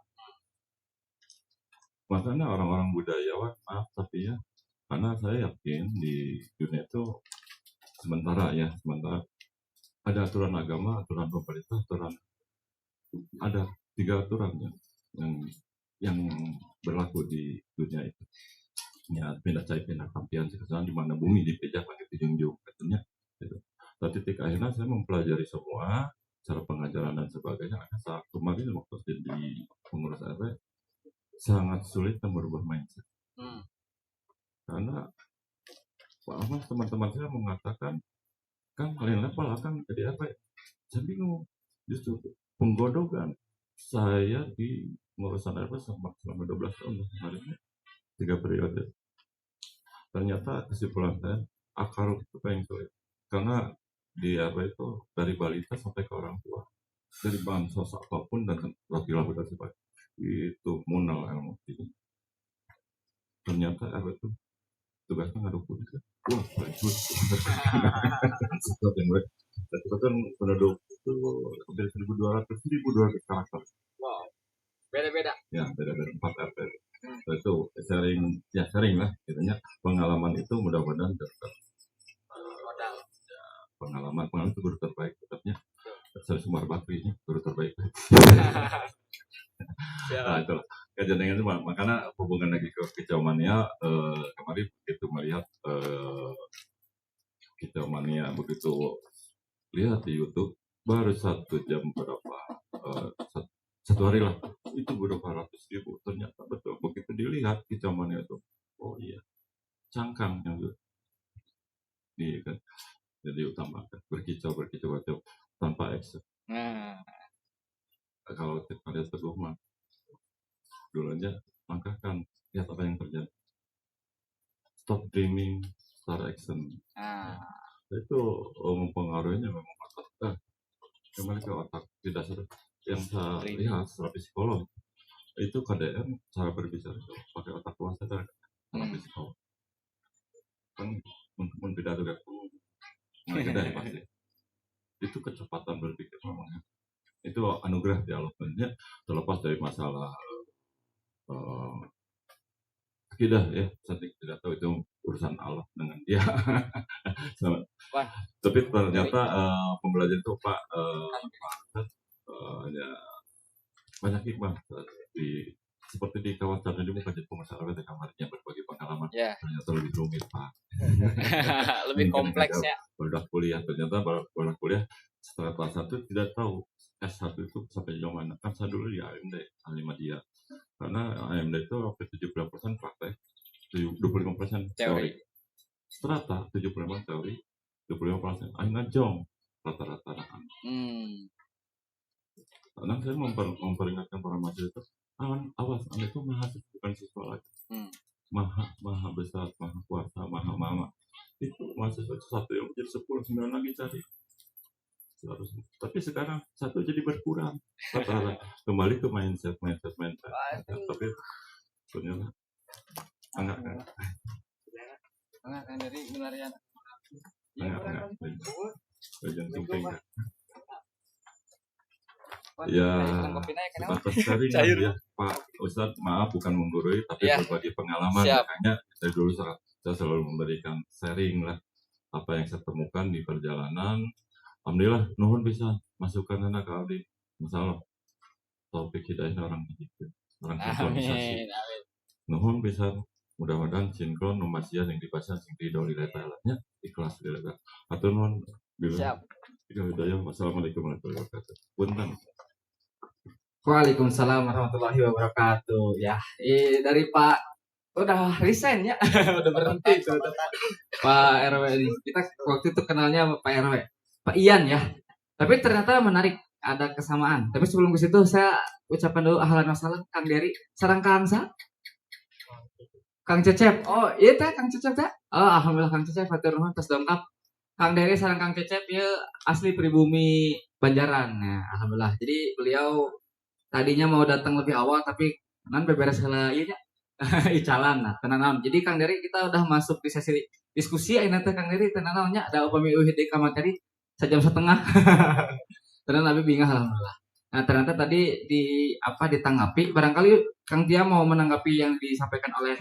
D: Makanya orang-orang budayawan, maaf tapi ya, karena saya yakin di dunia itu sementara ada aturan agama, aturan pemerintah, ada 3 aturan yang berlaku di dunia itu. Ya, pindah cai, pindah kampian, sekarang di mana bumi dipijak pakai dijunjung, katanya. Gitu. Tapi titik akhirnya saya mempelajari semua cara pengajaran dan sebagainya. Saat kemarin waktu di pengurus RW sangat sulit merubah mindset. Karena teman-teman saya mengatakan kan kalian level akan jadi apa? Saya bingung. Justru penggodokan saya di pengurusan RW selama 12 tahun kemarin 3 periode. Ternyata kesimpulan saya akar itu paling sulit. Karena di RW itu dari balita sampai ke orang tua, dari bansos apapun dan laki-laki dan sebagainya itu munal ilmu ini. Ternyata RW itu tugasnya ngaduk kan. Wah, bagus. Sesuatu yang baik. Kita kan penduduk itu hampir 1.200 karakter.
A: Wow, beda-beda.
D: Ya, beda-beda 4 RT. Itu sharing lah, katanya pengalaman itu mudah-mudahan dapat
A: Modal.
D: ya, pengalaman itu guru terbaik tetapnya. Saya Sumar Bakri ini guru terbaik. Nah, itulah kejadian itu makanya hubungan lagi ke kicau mania kemarin begitu melihat kicau mania begitu lihat di YouTube baru 1 jam berapa 1 hari lah itu berapa ratus ribu. Ternyata betul begitu dilihat kicau mania itu, oh iya cangkang yang di kan jadi utamakan berkicau tanpa action. Kalau kita lihat teguh mah dulu aja langkahkan lihat apa yang terjadi, stop dreaming, start action. Itu mempengaruhinya memang otak kembali ke otak tidak sadar yang saya lihat secara psikolog itu KDM cara berbicara pakai otak bawah sadar cara psikolog kan tidak ada nggak dari pasti itu kecepatan berpikir namanya. Itu anugerah di Allah. Terlepas dari masalah akidah ya, saya tidak tahu itu urusan Allah dengan dia.
A: Wah.
D: Tapi ternyata pembelajaran itu Pak ya, banyak hikmah seperti di kawasan ini bukan jadi pemasaran di kamarnya berbagi pengalaman.
A: Ya.
D: Ternyata lebih rumit Pak.
A: Lebih kompleks ya.
D: Udah kuliah ternyata baru kuliah setelah kelas 1 tidak tahu S1 itu sampai jauh mana. Kan saya dulu di AMD Alimadia. Karena AMD itu hampir 70% praktek, 25% teori. Strata 75% teori, 25% akhirnya jong rata-rata anak. Karena saya memperingatkan para mahasiswa itu, awas, Anda itu mahasiswa bukan siswa lagi. Maha besar, maha kuasa, maha mama. Itu mahasiswa itu satu yang menjadi 10, 9 lagi cari. Tapi sekarang satu jadi berkurang. Kembali ke mindset. Tapi ternyata enggak
A: dari penarian.
D: Enggak. Jangan penting. Ya, sebatas sharing ya, Pak Ustadz, maaf bukan menggurui, tapi berbagi pengalaman. Makanya dari dulu saya selalu memberikan sharing lah apa yang saya temukan di perjalanan. Alhamdulillah, nuhun bisa masukkan anak ke Aldi. Masalah topik hidayah orang begitu, orang sinkronisasi. Nuhun bisa mudah-mudahan sinkron nomasian yang dibaca sing ridho di levelnya ikhlas di level. Atau nuhun bila hidayah. Wassalamualaikum warahmatullahi wabarakatuh. Punten.
A: Waalaikumsalam warahmatullahi wabarakatuh. Ya, dari Pak udah resign ya, udah berhenti tuh Pak RW ini. Kita waktu itu kenalnya Pak RW, Pak Ian ya. Tapi ternyata menarik, ada kesamaan. Tapi sebelum ke situ saya ucapkan dulu ahlan wassalam Kang Dery, sareng Kang Kang Cecep. Oh, iya teh Kang Cecep teh. Oh, alhamdulillah Kang Cecep hatur nuhun tos dongkap. Kang Dery sareng Kang Cecep ya asli pribumi Banjaran. Nah, alhamdulillah. Jadi beliau tadinya mau datang lebih awal tapi nan beberes heula ieu nya. Icalan nah tenan naon. Jadi Kang Dery kita udah masuk di sesi diskusi ayeuna teh Kang Dery tenan naon nya ada upami eueuh di materi 1 jam setengah. Tenan abi bingah alhamdulillah. Nah, ternyata tadi ditanggapi barangkali Kang Tia mau menanggapi yang disampaikan oleh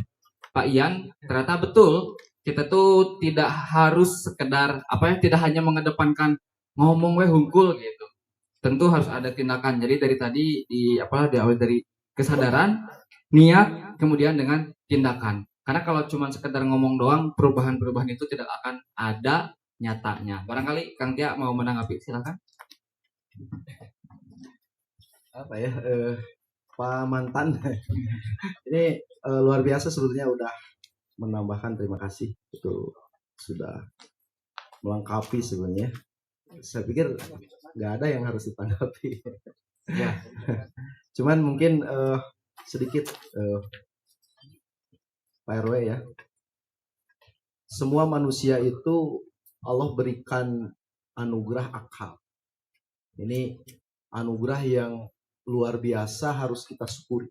A: Pak Ian. Ternyata betul kita tuh tidak harus sekedar tidak hanya mengedepankan ngomong hungkul gitu. Tentu harus ada tindakan. Jadi dari tadi diawali dari kesadaran, niat, kemudian dengan tindakan. Karena kalau cuma sekedar ngomong doang, perubahan-perubahan itu tidak akan ada nyatanya. Barangkali Kang Tia mau menanggapi, silakan.
B: Pak Mantan, ini luar biasa sebetulnya udah menambahkan, terima kasih itu sudah melengkapi sebenarnya. Saya pikir nggak ada yang harus ditanggapi.
A: Ya.
B: Cuman mungkin sedikit Pak RW ya. Semua manusia itu Allah berikan anugerah akal. Ini anugerah yang luar biasa harus kita syukuri.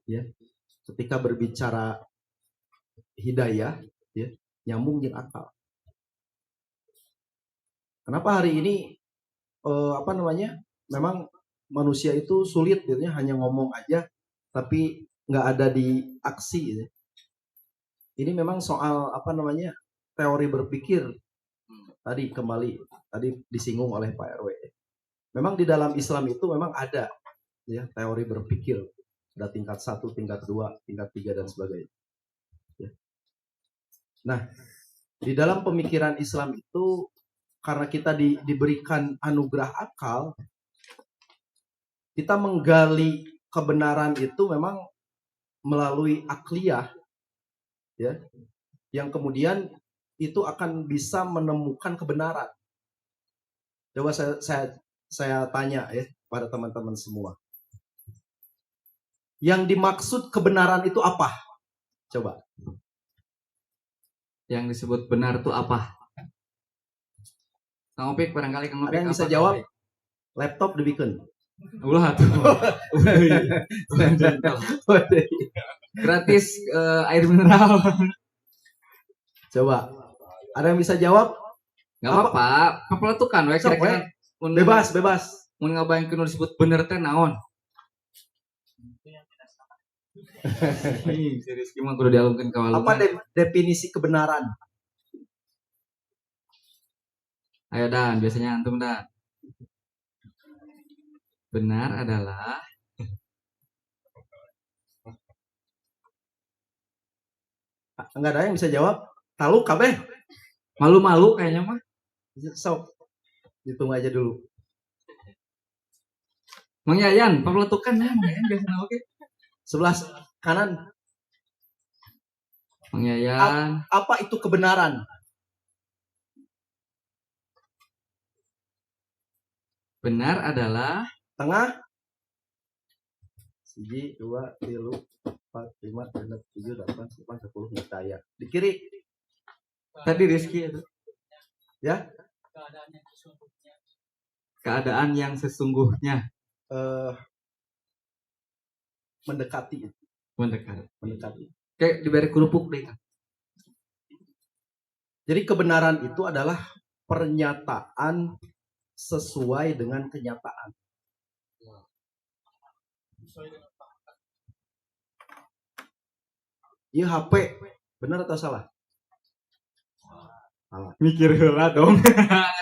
B: Ya. Ketika berbicara hidayah, ya, nyambung dengan akal. Kenapa hari ini memang manusia itu sulit gitu ya, hanya ngomong aja tapi nggak ada di aksi gitu. Ini memang soal teori berpikir tadi disinggung oleh Pak RW. Memang di dalam Islam itu memang ada ya teori berpikir, ada tingkat 1, tingkat 2, tingkat 3 dan sebagainya. Ya. Nah, di dalam pemikiran Islam itu karena kita diberikan anugerah akal, kita menggali kebenaran itu memang melalui akliyah, ya, yang kemudian itu akan bisa menemukan kebenaran. Coba saya tanya ya pada teman-teman semua, yang dimaksud kebenaran itu apa? Coba.
A: Yang disebut benar itu apa? Kang Opik barangkali Kang Opik.
B: Ada yang bisa jawab? Laptop dibikin.
A: Ulah tuh. Gratis air mineral.
B: Coba. Ada yang bisa jawab?
A: Nggak apa-apa, papeletukan we
C: Sok,
A: kira-kira
C: Bebas.
A: mun ngabayangkeun nu disebut bener teh naon? Si Rizky mah kudu dialungkeun ka
C: Apa
A: walungan.
C: definisi kebenaran?
A: Ayo Dan, biasanya antum Dan. Benar adalah
C: Enggak ada yang bisa jawab. Tahu kabeh.
A: malu-malu kayaknya mah.
C: Sok. Hitung aja dulu.
A: Mang Yayan, papeletukan ya, Mang Yayan biasanya oke.
C: Sebelah kanan.
A: Mang Yayan,
C: Apa itu kebenaran?
A: benar adalah
C: Tengah. 1, 2, 3, 4, 5, 6, 7, 8, 9, 10. Ngetaya. Di kiri.
A: tadi Rizky itu.
C: Ya.
A: Keadaan yang sesungguhnya
C: Mendekati.
A: mendekati. Kayak diberi kerupuk deh.
C: Jadi kebenaran itu adalah pernyataan sesuai dengan kenyataan. Iya HP, benar atau salah?
A: Mikir heula dong.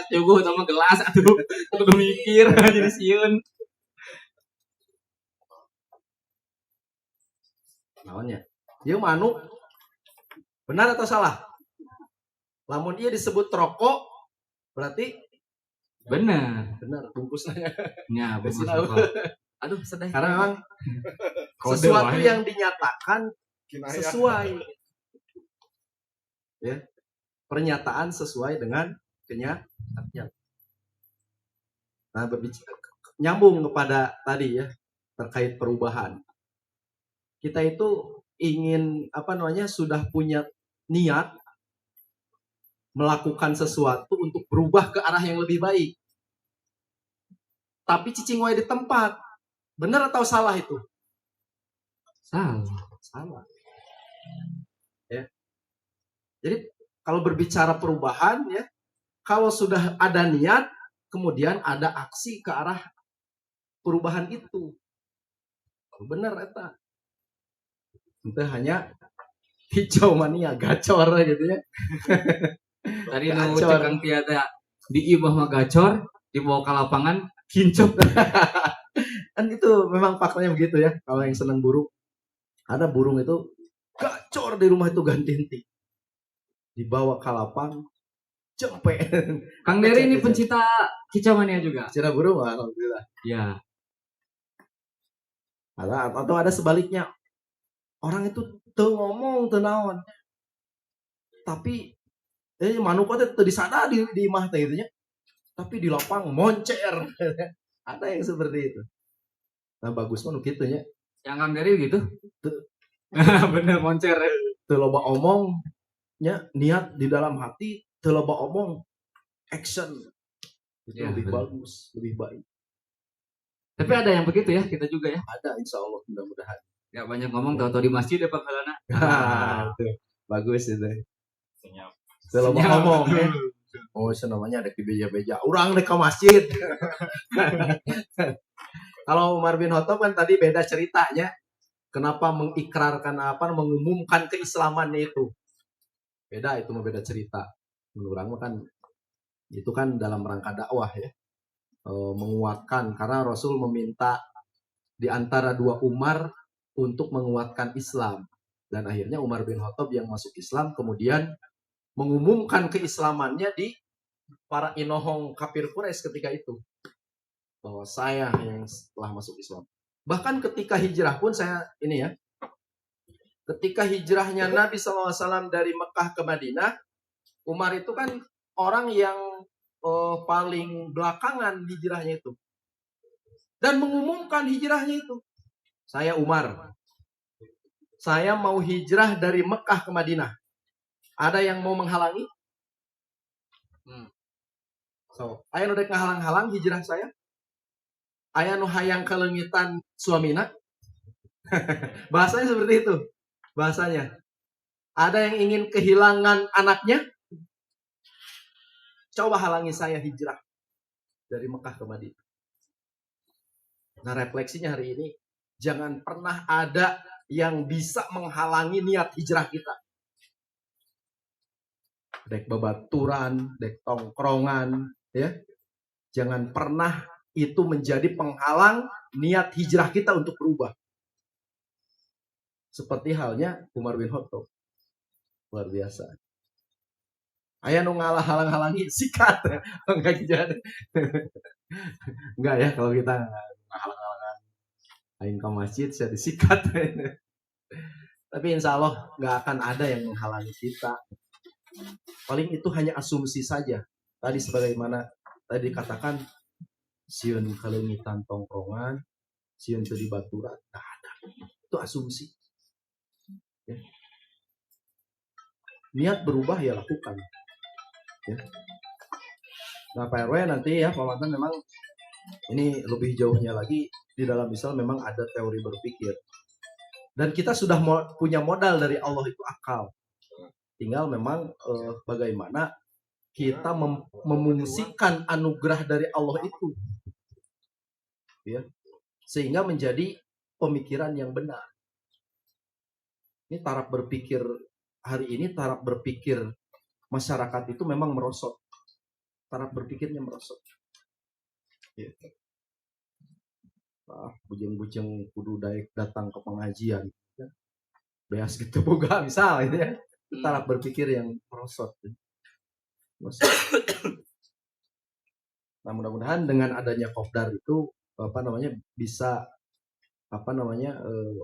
A: Cukup sama gelas atuh. Kudu mikir jadi sieun.
C: Naonnya? Ieu manuk benar atau salah? Lamun dia disebut rokok berarti
A: Benar.
C: benar bungkusnya.
A: Ya,
C: Besi
A: bagus.
C: tahu.
A: Aduh, sedih.
C: Karena memang
A: Kode
C: sesuatu
A: wae.
C: yang dinyatakan sesuai. Ya. Pernyataan sesuai dengan kenyataannya. Nah, berbicara nyambung kepada tadi ya terkait perubahan. Kita itu ingin sudah punya niat melakukan sesuatu untuk berubah ke arah yang lebih baik. Tapi cicing wae di tempat. Benar atau salah itu? Salah. Ya. Jadi kalau berbicara perubahan ya, kalau sudah ada niat, kemudian ada aksi ke arah perubahan itu. Benar eta. Itu hanya hijau mania gacor gitu ya.
A: Tadi nu cekang tiada di imah mah gacor, dibawa ke lapangan kincep.
C: Kan itu memang faktanya begitu ya. Kalau yang senang burung, ada burung itu gacor di rumah itu ganti-ganti. Dibawa ke lapang, cepet.
A: Kang Dery ini pencinta kicau mania juga.
C: Cira burung, alhamdulillah.
A: Ya.
C: Atau ada sebaliknya. Orang itu teu ngomong, teu naon. Tapi manuk teh teu disada di imah teh gitu nya. Tapi di lapang moncer. Ada yang seperti itu. Nah, bagus mah nu kitu nya.
A: Yang Kang Dery gitu? Bener moncer.
C: Teu loba omong nya, niat di dalam hati, teu loba omong, action. Itu
A: Ya,
C: lebih
A: bener.
C: bagus, lebih baik.
A: Tapi ada yang begitu ya, kita juga ya.
C: Ada insyaallah mudah-mudahan.
A: Gak banyak ngomong, tahu-tahu di masjid ya pangkalana.
C: Itu bagus itu.
D: Senyap.
C: Teu loba
A: Senyap.
C: omong ya. Oh, itu namanya ada di beja-beja. Urang dek ke masjid. Kalau Umar bin Khattab kan tadi beda ceritanya. Kenapa mengikrarkan mengumumkan keislamannya itu. Beda, itu mah beda cerita. Menurut orang kan itu kan dalam rangka dakwah ya. Menguatkan karena Rasul meminta di antara dua Umar untuk menguatkan Islam. Dan akhirnya Umar bin Khattab yang masuk Islam kemudian mengumumkan keislamannya di para inohong kafir Quraisy ketika itu. Bahwa saya yang telah masuk Islam. Bahkan ketika hijrah pun ketika hijrahnya Nabi SAW dari Mekah ke Madinah, Umar itu kan orang yang paling belakangan hijrahnya itu. Dan mengumumkan hijrahnya itu. Saya Umar. Saya mau hijrah dari Mekah ke Madinah. Ada yang mau menghalangi? So, aya nu dek ngahalang-halang hijrah saya? Aya nu hayang kelengitan suamina? Bahasanya seperti itu. Bahasanya. Ada yang ingin kehilangan anaknya? coba halangi saya hijrah dari Mekah ke Madinah. Nah, refleksinya hari ini, jangan pernah ada yang bisa menghalangi niat hijrah kita. Dek babaturan, dek tongkrongan, ya. Jangan pernah itu menjadi penghalang niat hijrah kita untuk berubah. Seperti halnya Umar bin Khattab. Luar biasa. Ayah nu ngalah halang-halangi sikat. Enggak gitu. Enggak ya, kalau kita halang-halangan aing ke masjid saya disikat. Tapi insya Allah nggak akan ada yang menghalangi kita. Paling itu hanya asumsi saja. Tadi sebagaimana tadi dikatakan, sieun kalengitan tongkrongan, sieun teu di baturan, nggak ada. Itu asumsi. Ya. Niat berubah ya lakukan. Ya. Nah, Pak RW nanti ya, Pak Mantan, memang ini lebih jauhnya lagi di dalam Islam memang ada teori berpikir. Dan kita sudah punya modal dari Allah itu akal. Tinggal memang bagaimana kita memungsikan anugerah dari Allah itu. Ya. Sehingga menjadi pemikiran yang benar. Ini taraf berpikir hari ini, taraf berpikir masyarakat itu memang merosot. Taraf berpikirnya merosot. Ya. Bujeng-bujeng kudu daek datang ke pengajian. Ya. Beas gitu boga misal itu ya. Taraf berpikir yang merosot. Nah, mudah-mudahan dengan adanya kopdar itu bisa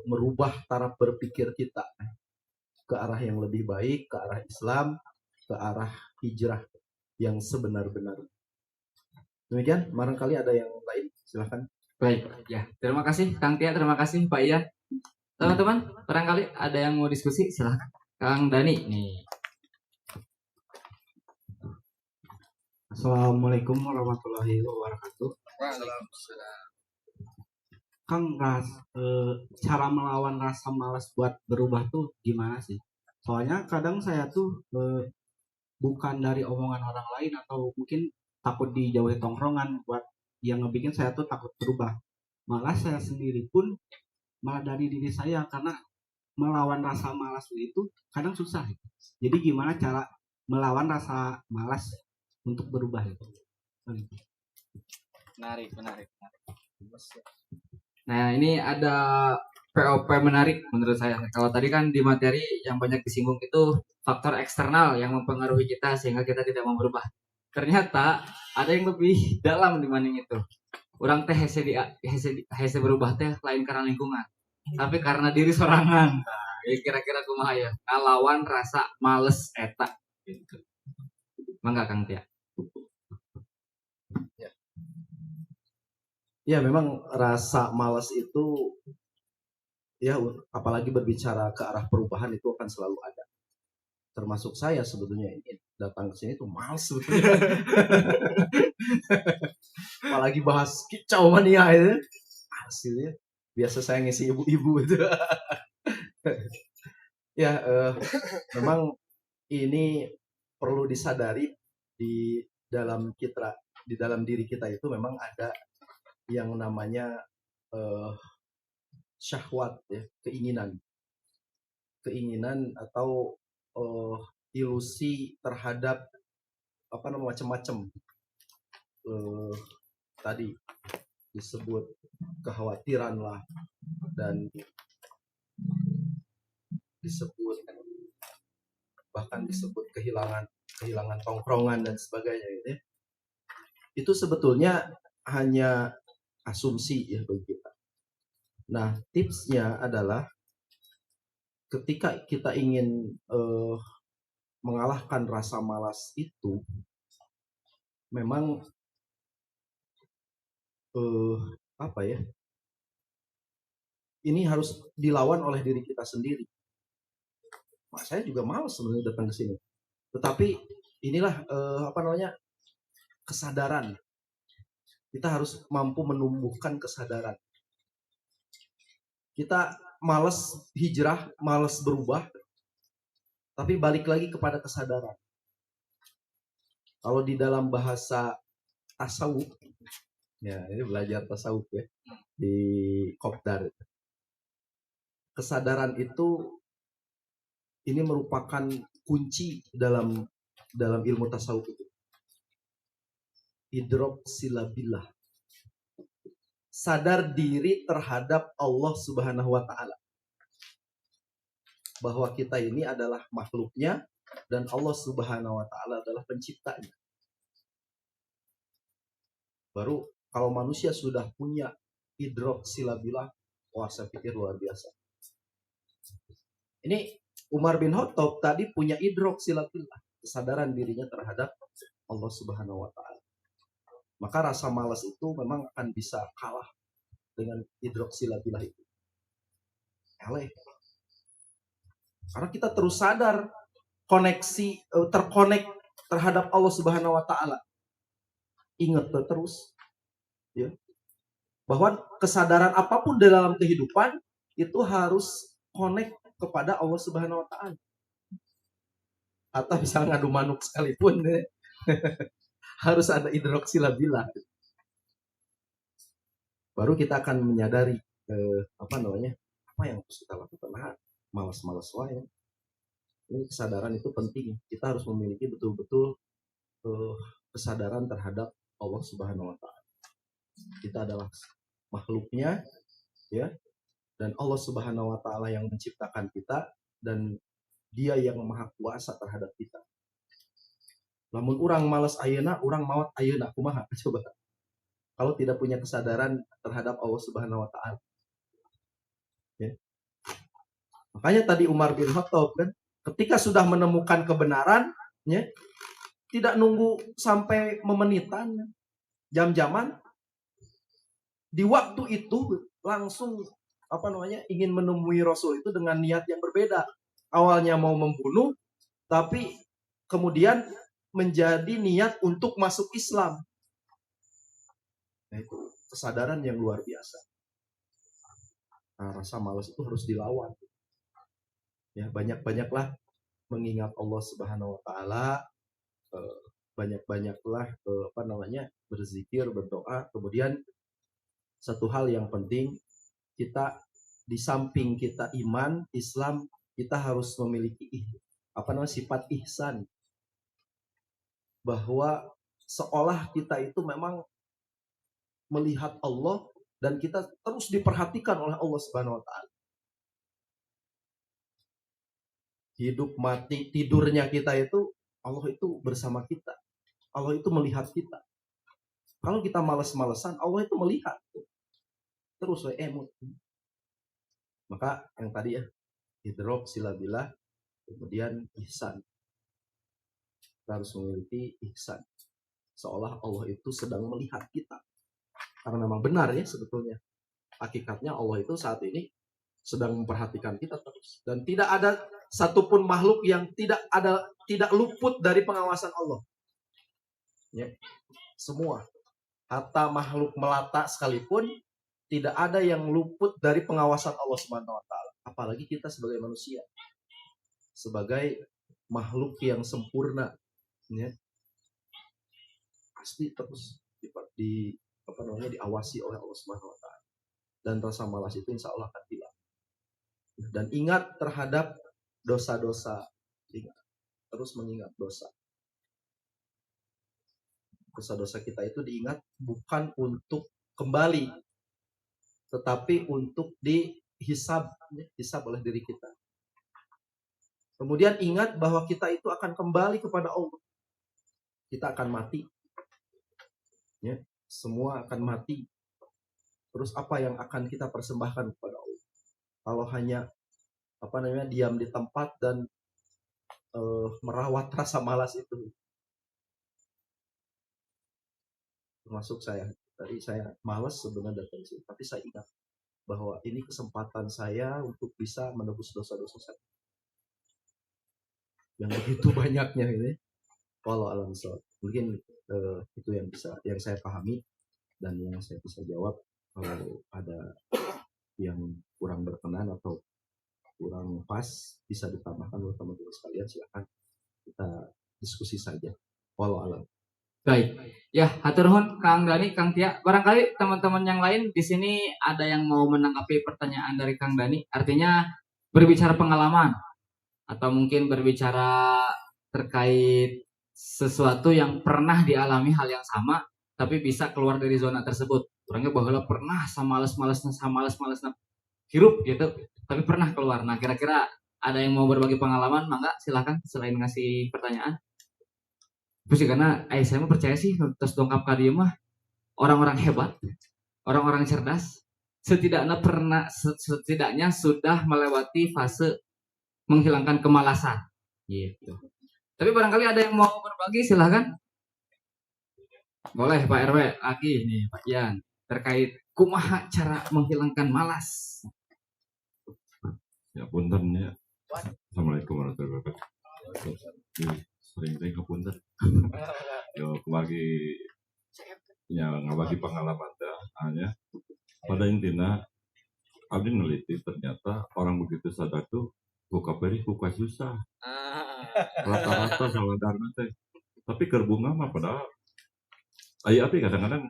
C: merubah taraf berpikir kita ke arah yang lebih baik, ke arah Islam, ke arah hijrah yang sebenar-benar. Demikian, barangkali ada yang lain, silahkan.
A: Baik, ya. Terima kasih Kang Tia, terima kasih Pak Ian. Teman-teman, barangkali ada yang mau diskusi, silahkan. Kang Dani nih.
E: Assalamualaikum warahmatullahi wabarakatuh. Kang, cara melawan rasa malas buat berubah tuh gimana sih? Soalnya kadang saya tuh bukan dari omongan orang lain atau mungkin takut dijauhi tongkrongan buat yang ngebikin saya tuh takut berubah. Malah saya sendiri pun malah dari diri saya, karena melawan rasa malas itu kadang susah. Jadi gimana cara melawan rasa malas untuk berubah itu?
A: Menarik. Nah, ini ada POP menarik menurut saya. Kalau tadi kan di materi yang banyak disinggung itu faktor eksternal yang mempengaruhi kita sehingga kita tidak mau berubah. Ternyata ada yang lebih dalam dibanding itu. Orang teh hese berubah teh lain karena lingkungan, tapi karena diri sorangan. Nah, ya kira-kira kumaha ya? Ngalawan rasa males eta gitu. Mangga Kang Tia.
C: Ya, memang rasa malas itu, ya apalagi berbicara ke arah perubahan itu akan selalu ada. Termasuk saya sebetulnya ini datang ke sini tuh malas sebetulnya. Apalagi bahas kicau mania itu. Hasilnya biasa saya ngisi ibu-ibu itu. Ya, memang ini perlu disadari di dalam diri kita itu memang ada yang namanya syahwat, ya, keinginan atau ilusi terhadap macam-macam. Tadi disebut kekhawatiran lah, dan bahkan disebut kehilangan tongkrongan dan sebagainya gitu ya. Itu sebetulnya hanya asumsi ya bagi kita. Nah, tipsnya adalah ketika kita ingin mengalahkan rasa malas itu, memang ini harus dilawan oleh diri kita sendiri. Nah, saya juga malas sebenarnya datang ke sini. Tetapi inilah kesadaran. Kita harus mampu menumbuhkan kesadaran. Kita malas hijrah, malas berubah, tapi balik lagi kepada kesadaran. Kalau di dalam bahasa tasawuf, ya ini belajar tasawuf ya di Kopdar. Kesadaran itu ini merupakan kunci dalam ilmu tasawuf itu. Idrok silabillah. Sadar diri terhadap Allah Subhanahu wa taala. Bahwa kita ini adalah makhluknya dan Allah Subhanahu wa taala adalah penciptanya. Baru kalau manusia sudah punya idrok silabillah, wah saya pikir luar biasa. Ini Umar bin Khattab tadi punya idrok silabillah, kesadaran dirinya terhadap Allah Subhanahu wa taala. Maka rasa malas itu memang akan bisa kalah dengan idrok silabillah itu. Eleh. Karena kita terus sadar terkonek terhadap Allah Subhanahu wa taala. Ingat terus ya, bahwa kesadaran apapun dalam kehidupan itu harus connect kepada Allah Subhanahu wa taala. Atau bisa ngadu manuk sekalipun ya. Harus ada idrok silabillah. Baru kita akan menyadari apa yang harus kita lakukan. Nah, malas-malas wae. Ini kesadaran itu penting. Kita harus memiliki betul-betul kesadaran terhadap Allah Subhanahu wa taala. Kita adalah makhluknya ya. Dan Allah Subhanahu wa taala yang menciptakan kita dan Dia yang maha kuasa terhadap kita. Lamun orang malas ayeuna, orang maot ayeuna kumaha? Coba. Kalau tidak punya kesadaran terhadap Allah Subhanahu wa taala. Ya. Makanya tadi Umar bin Khattab kan, ketika sudah menemukan kebenaran, ya, tidak nunggu sampai memenitan, jam-jaman, di waktu itu langsung ingin menemui Rasul itu dengan niat yang berbeda. Awalnya mau membunuh, tapi kemudian menjadi niat untuk masuk Islam. Nah, itu kesadaran yang luar biasa. Nah, rasa malas itu harus dilawan. Ya, banyak-banyaklah mengingat Allah Subhanahu wa taala, banyak-banyaklah berzikir, berdoa. Kemudian satu hal yang penting, kita di samping kita iman, Islam, kita harus memiliki sifat ihsan. Bahwa seolah kita itu memang melihat Allah dan kita terus diperhatikan oleh Allah Subhanahu wa taala. Hidup mati tidurnya kita itu Allah itu bersama kita. Allah itu melihat kita. Kalau kita malas-malesan, Allah itu melihat. Terus emot. Maka yang tadi ya, idrok silabillah, kemudian ihsan. Kita harus memiliki ihsan. Seolah Allah itu sedang melihat kita. Karena memang benar ya sebetulnya. Hakikatnya Allah itu saat ini sedang memperhatikan kita terus. Dan tidak ada satupun makhluk yang tidak luput dari pengawasan Allah. Ya. Semua. Hatta makhluk melata sekalipun tidak ada yang luput dari pengawasan Allah Subhanahu wa taala. Apalagi kita sebagai manusia. Sebagai makhluk yang sempurna, ya. Pasti terus diawasi oleh Allah Subhanahu wa taala. Dan rasa malas itu insya Allah akan hilang. Dan ingat terhadap dosa-dosa. Ingat. Terus mengingat dosa. Dosa-dosa kita itu diingat bukan untuk kembali, tetapi untuk dihisab oleh diri kita. Kemudian ingat bahwa kita itu akan kembali kepada Allah. Kita akan mati. Ya, semua akan mati. Terus apa yang akan kita persembahkan kepada Allah? Kalau hanya diam di tempat dan merawat rasa malas itu. Termasuk saya. Tadi saya malas sebenarnya datang sini, tapi saya ingat bahwa ini kesempatan saya untuk bisa menebus dosa-dosa saya. Yang begitu banyaknya ini. Kalau alam sholat. Mungkin itu yang saya pahami dan yang saya bisa jawab. Kalau ada yang kurang berkenan atau kurang pas, bisa ditambahkan oleh teman-teman sekalian, silakan kita diskusi saja.
B: Wallahu a'lam.
A: Baik. Ya, hatur nuhun Kang Dani, Kang Tia. Barangkali teman-teman yang lain di sini ada yang mau menanggapi pertanyaan dari Kang Dani. Artinya berbicara pengalaman atau mungkin berbicara terkait sesuatu yang pernah dialami hal yang sama tapi bisa keluar dari zona tersebut. Orangnya bahwa pernah sama males-malesnya hirup gitu, tapi pernah keluar. Nah, kira-kira ada yang mau berbagi pengalaman? Mangga silakan selain ngasih pertanyaan. Terus karena saya mah percaya sih terus dongkap ka dieu mah orang-orang hebat, orang-orang cerdas, setidaknya sudah melewati fase menghilangkan kemalasan gitu. Tapi barangkali ada yang mau berbagi silahkan. Boleh Pak RW lagi nih Pak Ian terkait kumaha cara menghilangkan malas.
D: Ya punten ya. Assalamualaikum warahmatullahi wabarakatuh. Sering-sering kepunten. Yo kebagi ya ngabagi pengalaman dah hanya pada intinya abdi neliti ternyata orang begitu sadar tuh buka beri buka susah rata-rata sawadarna teh tapi kerbunga mah padahal aya api kadang-kadang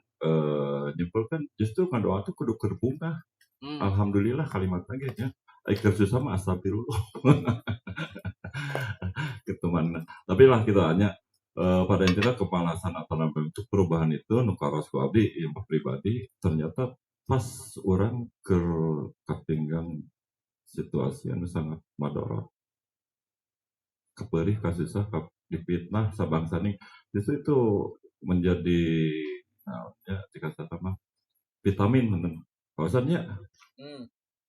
D: nyimpulkan justru kan doa tuh kudu kerbunga. Alhamdulillah kalimat lagi ya ai keur susah mah astagfirullah gitu mana tapi lah kita hanya pada intinya kemalasan atau bentuk perubahan itu nukaros ku abdi yang pribadi ternyata pas orang ketinggang situasi yang sangat madorot keperih kasusah dipitnah sabangsa nih justru itu menjadi ya jika saya mah vitamin menen kawasannya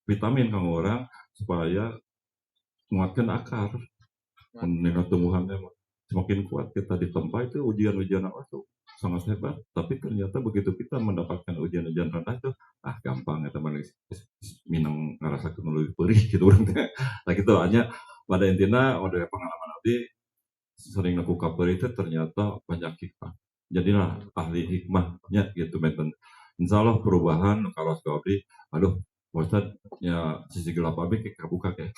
D: vitamin kang orang supaya menguatkan akar mengenai tumbuhannya semakin kuat kita ditempa itu ujian-ujian apa tuh sangat hebat tapi ternyata begitu kita mendapatkan ujian-ujian rendah itu gampang ya teman minang ngerasa lebih perih gitu nah gitu hanya pada intinya ada pengalaman nanti sering aku cover itu ternyata banyak hikmah jadilah ahli hikmahnya gitu benten insya Allah perubahan kalau sekali aduh Ustaz ya sisi gelap abi kayak kebuka kayak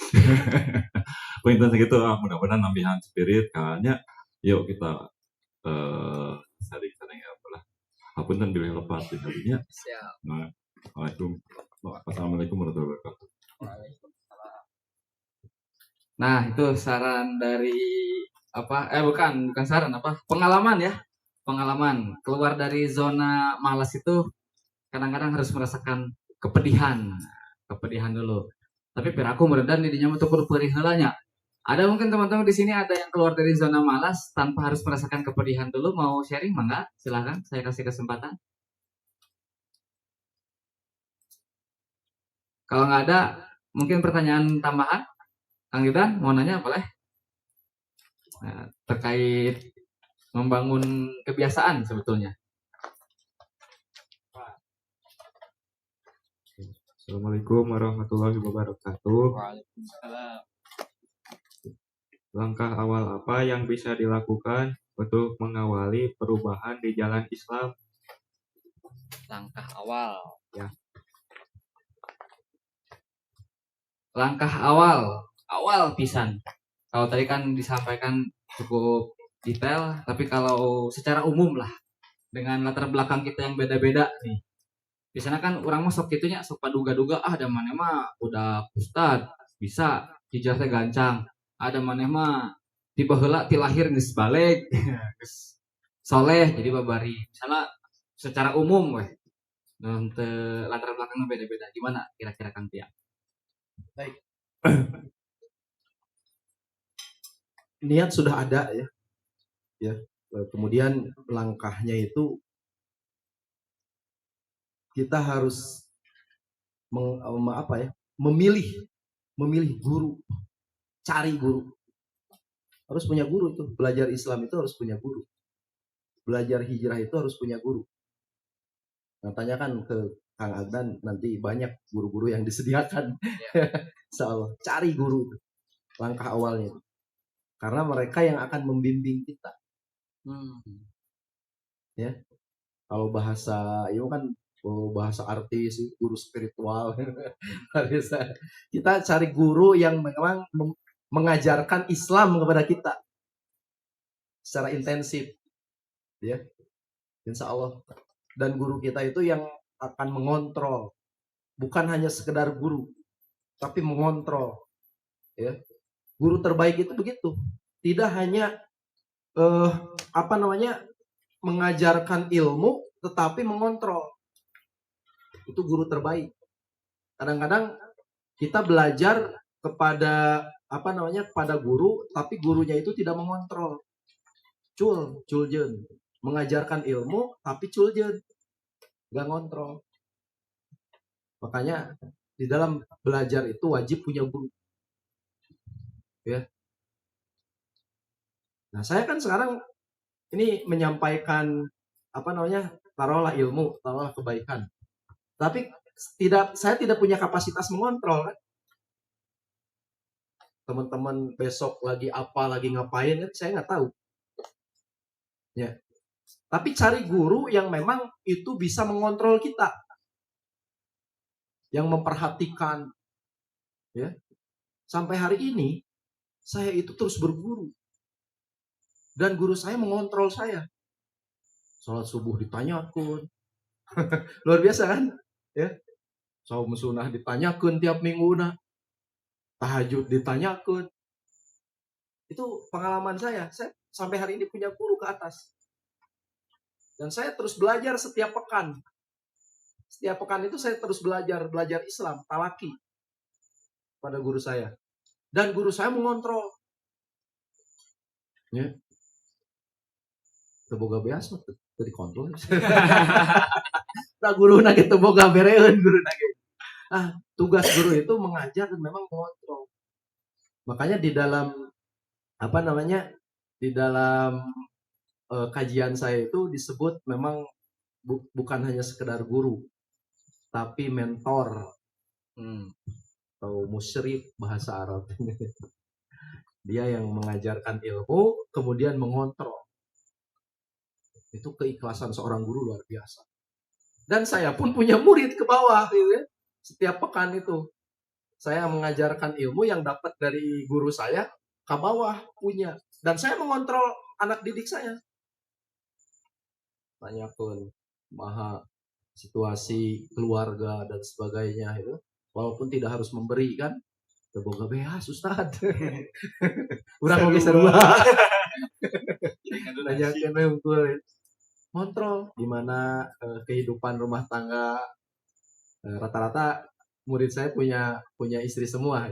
D: poinnya segitu mudah-mudahan nambahan spirit kayaknya yuk kita sering-sering apa lah apapun kan pilih lepas di harinya nah Assalamualaikum warahmatullahi wabarakatuh.
A: Nah, itu saran dari bukan saran pengalaman ya. Pengalaman keluar dari zona malas itu kadang-kadang harus merasakan kepedihan dulu. Tapi aku meredan didinya untuk perih heulanya. Ada mungkin teman-teman di sini ada yang keluar dari zona malas tanpa harus merasakan kepedihan dulu. Mau sharing mangga? Silakan, saya kasih kesempatan. Kalau nggak ada, mungkin pertanyaan tambahan. Kang Yudan mau nanya boleh? Nah, terkait membangun kebiasaan sebetulnya.
F: Assalamualaikum warahmatullahi wabarakatuh.
A: Waalaikumsalam.
F: Langkah awal apa yang bisa dilakukan untuk mengawali perubahan di jalan Islam?
A: Langkah awal.
F: Ya.
A: Langkah awal pisan. Kalau tadi kan disampaikan cukup detail, tapi kalau secara umum lah dengan latar belakang kita yang beda-beda nih. Di sana kan orang mah sok kitunya sok paduga-duga ada maneh mah udah ustad bisa hijrah teh gancang. Ada maneh mah tiba heula ti lahir geus balik. Geus soleh jadi babari. Misalnya secara umum weh. Untuk latar belakangnya beda-beda. Gimana kira-kira Kang Tia?
C: Baik. Niat sudah ada ya. Ya. Kemudian langkahnya itu kita harus memilih guru, cari guru. Harus punya guru tuh. Belajar Islam itu harus punya guru. Belajar hijrah itu harus punya guru. Nah, tanyakan ke Kang Agdan nanti banyak guru-guru yang disediakan. Insyaallah, cari guru. Langkah awalnya. Karena mereka yang akan membimbing kita. Ya. Kalau bahasa itu kan bahasa artis, guru spiritual. Kita cari guru yang memang mengajarkan Islam kepada kita secara intensif. ya, insya Allah. Dan guru kita itu yang akan mengontrol, bukan hanya sekedar guru, tapi mengontrol, ya. Guru terbaik itu begitu, tidak hanya mengajarkan ilmu, tetapi mengontrol. Itu guru terbaik. Kadang-kadang kita belajar kepada kepada guru, tapi gurunya itu tidak mengontrol. Culjen. Mengajarkan ilmu, tapi culjen. Gak ngontrol. Makanya di dalam belajar itu wajib punya guru. Ya. Nah, saya kan sekarang ini menyampaikan taruhlah ilmu, taruhlah kebaikan. Tapi saya tidak punya kapasitas mengontrol kan. Teman-teman besok lagi apa, lagi ngapain kan saya nggak tahu. Ya. Tapi cari guru yang memang itu bisa mengontrol kita. Yang memperhatikan. Ya. Sampai hari ini saya itu terus berguru. Dan guru saya mengontrol saya. Sholat subuh ditanyakan. Luar biasa kan? Ya. Saum sunnah ditanyakan tiap minggu nah. Tahajud ditanyakan. Itu pengalaman saya. Saya sampai hari ini punya guru ke atas. Dan saya terus belajar setiap pekan. Setiap pekan itu saya terus belajar Islam, talaki pada guru saya. Dan guru saya mengontrol. Ya. Teboga beas mah teu dikontrol. Nah, guru nage teboga bereun guru nage. Tugas guru itu mengajar dan memang mengontrol. Makanya di dalam kajian saya itu disebut memang bukan hanya sekedar guru, tapi mentor atau musyrif bahasa Arab. Dia yang mengajarkan ilmu, kemudian mengontrol. Itu keikhlasan seorang guru luar biasa. Dan saya pun punya murid ke bawah, gitu ya. Setiap pekan itu saya mengajarkan ilmu yang dapat dari guru saya ke bawah punya. Dan saya mengontrol anak didik saya. Tanyakan maha situasi keluarga dan sebagainya itu. Walaupun tidak harus memberi kan. Teboga beas Ustad. Urang oge sarua. Tanyakan kontrol gimana kehidupan rumah tangga. Rata-rata murid saya punya istri semua.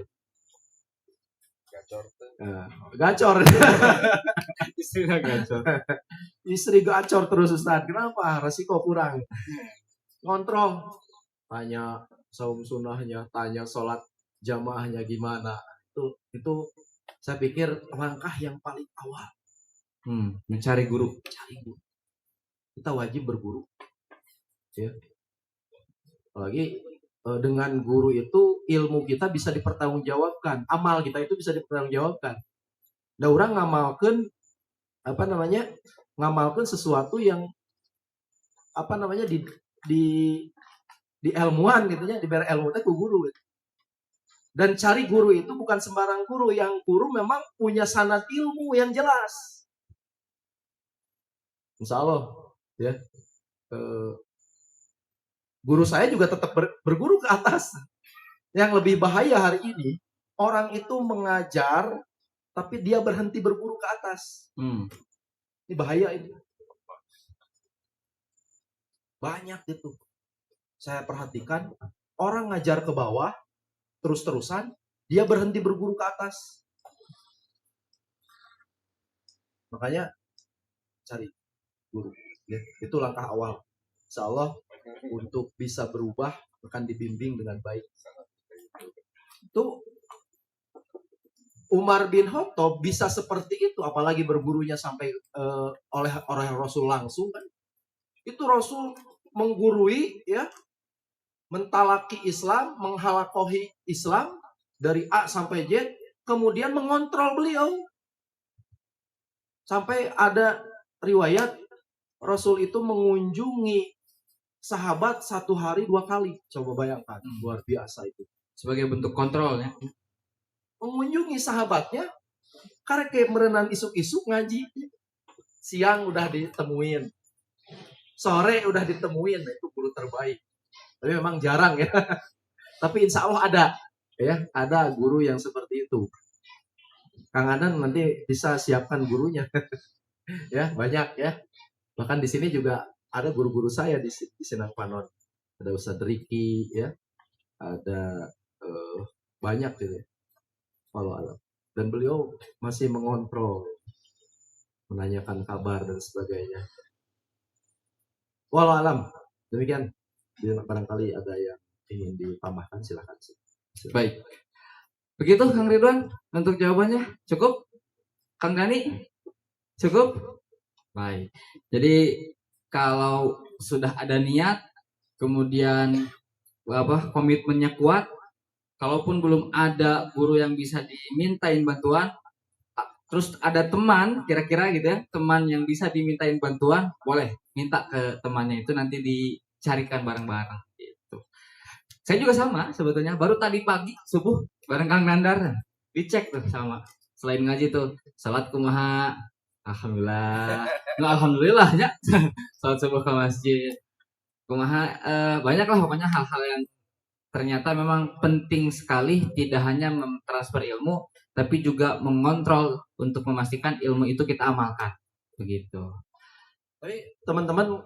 C: Gacor.
F: Istilah gacor.
C: Istri gacor terus Ustaz. Kenapa? Resiko kurang. Kontrol. Tanya saum sunnahnya, tanya sholat jamaahnya gimana. Itu saya pikir langkah yang paling awal.
A: Mencari guru.
C: Kita wajib berguru. Ya. Apalagi dengan guru itu ilmu kita bisa dipertanggungjawabkan, amal kita itu bisa dipertanggungjawabkan. Da urang ngamalkeun ngamalkeun sesuatu yang di ilmuan gitu ya, diberi ilmu teh ku guru. Gitu. Dan cari guru itu bukan sembarang guru, yang guru memang punya sanad ilmu yang jelas. Insya Allah ya. Guru saya juga tetap berguru ke atas. Yang lebih bahaya hari ini, orang itu mengajar, tapi dia berhenti berguru ke atas. Ini bahaya ini. Banyak itu. Saya perhatikan, orang ngajar ke bawah, terus-terusan, dia berhenti berguru ke atas. Makanya, cari guru. Ya, itu langkah awal. Insya Allah, untuk bisa berubah akan dibimbing dengan baik. Itu Umar bin Khattab bisa seperti itu, apalagi bergurunya sampai oleh Rasul langsung kan. Itu Rasul menggurui ya, mentalaki Islam, menghalakohi Islam dari A sampai Z, kemudian mengontrol beliau. Sampai ada riwayat Rasul itu mengunjungi sahabat 1 hari 2 kali. Coba bayangkan, luar biasa itu.
A: Sebagai bentuk kontrolnya.
C: Mengunjungi sahabatnya, karek merenang isuk-isuk ngaji. siang udah ditemuin, sore udah ditemuin, nah, itu guru terbaik. Tapi memang jarang ya. Tapi insya Allah ada, ya, ada guru yang seperti itu. Kang Anan nanti bisa siapkan gurunya, ya, banyak ya. Bahkan di sini juga ada guru-guru saya di Senang Panon. Ada Ustadz Riki, ya, ada banyak gitu. Walau alam. Dan beliau masih mengontrol, menanyakan kabar dan sebagainya. Walau alam. Demikian. Barangkali ada yang ingin ditambahkan, silakan.
A: Baik. Begitu Kang Ridwan untuk jawabannya. Cukup? Kang Dani? Cukup? Baik. Jadi kalau sudah ada niat, kemudian komitmennya kuat, kalaupun belum ada guru yang bisa dimintain bantuan, terus ada teman kira-kira gitu ya, teman yang bisa dimintain bantuan, boleh minta ke temannya itu, nanti dicarikan bareng-bareng gitu. Saya juga sama sebetulnya, baru tadi pagi subuh bareng Kang Nandar dicek tuh sama, selain ngaji tuh salat kumaha, alhamdulillah, alhamdulillah ya. Salat subuh ke masjid kumaha, banyak lah pokoknya hal-hal yang ternyata memang penting sekali, tidak hanya mentransfer ilmu tapi juga mengontrol untuk memastikan ilmu itu kita amalkan begitu.
C: Tapi teman-teman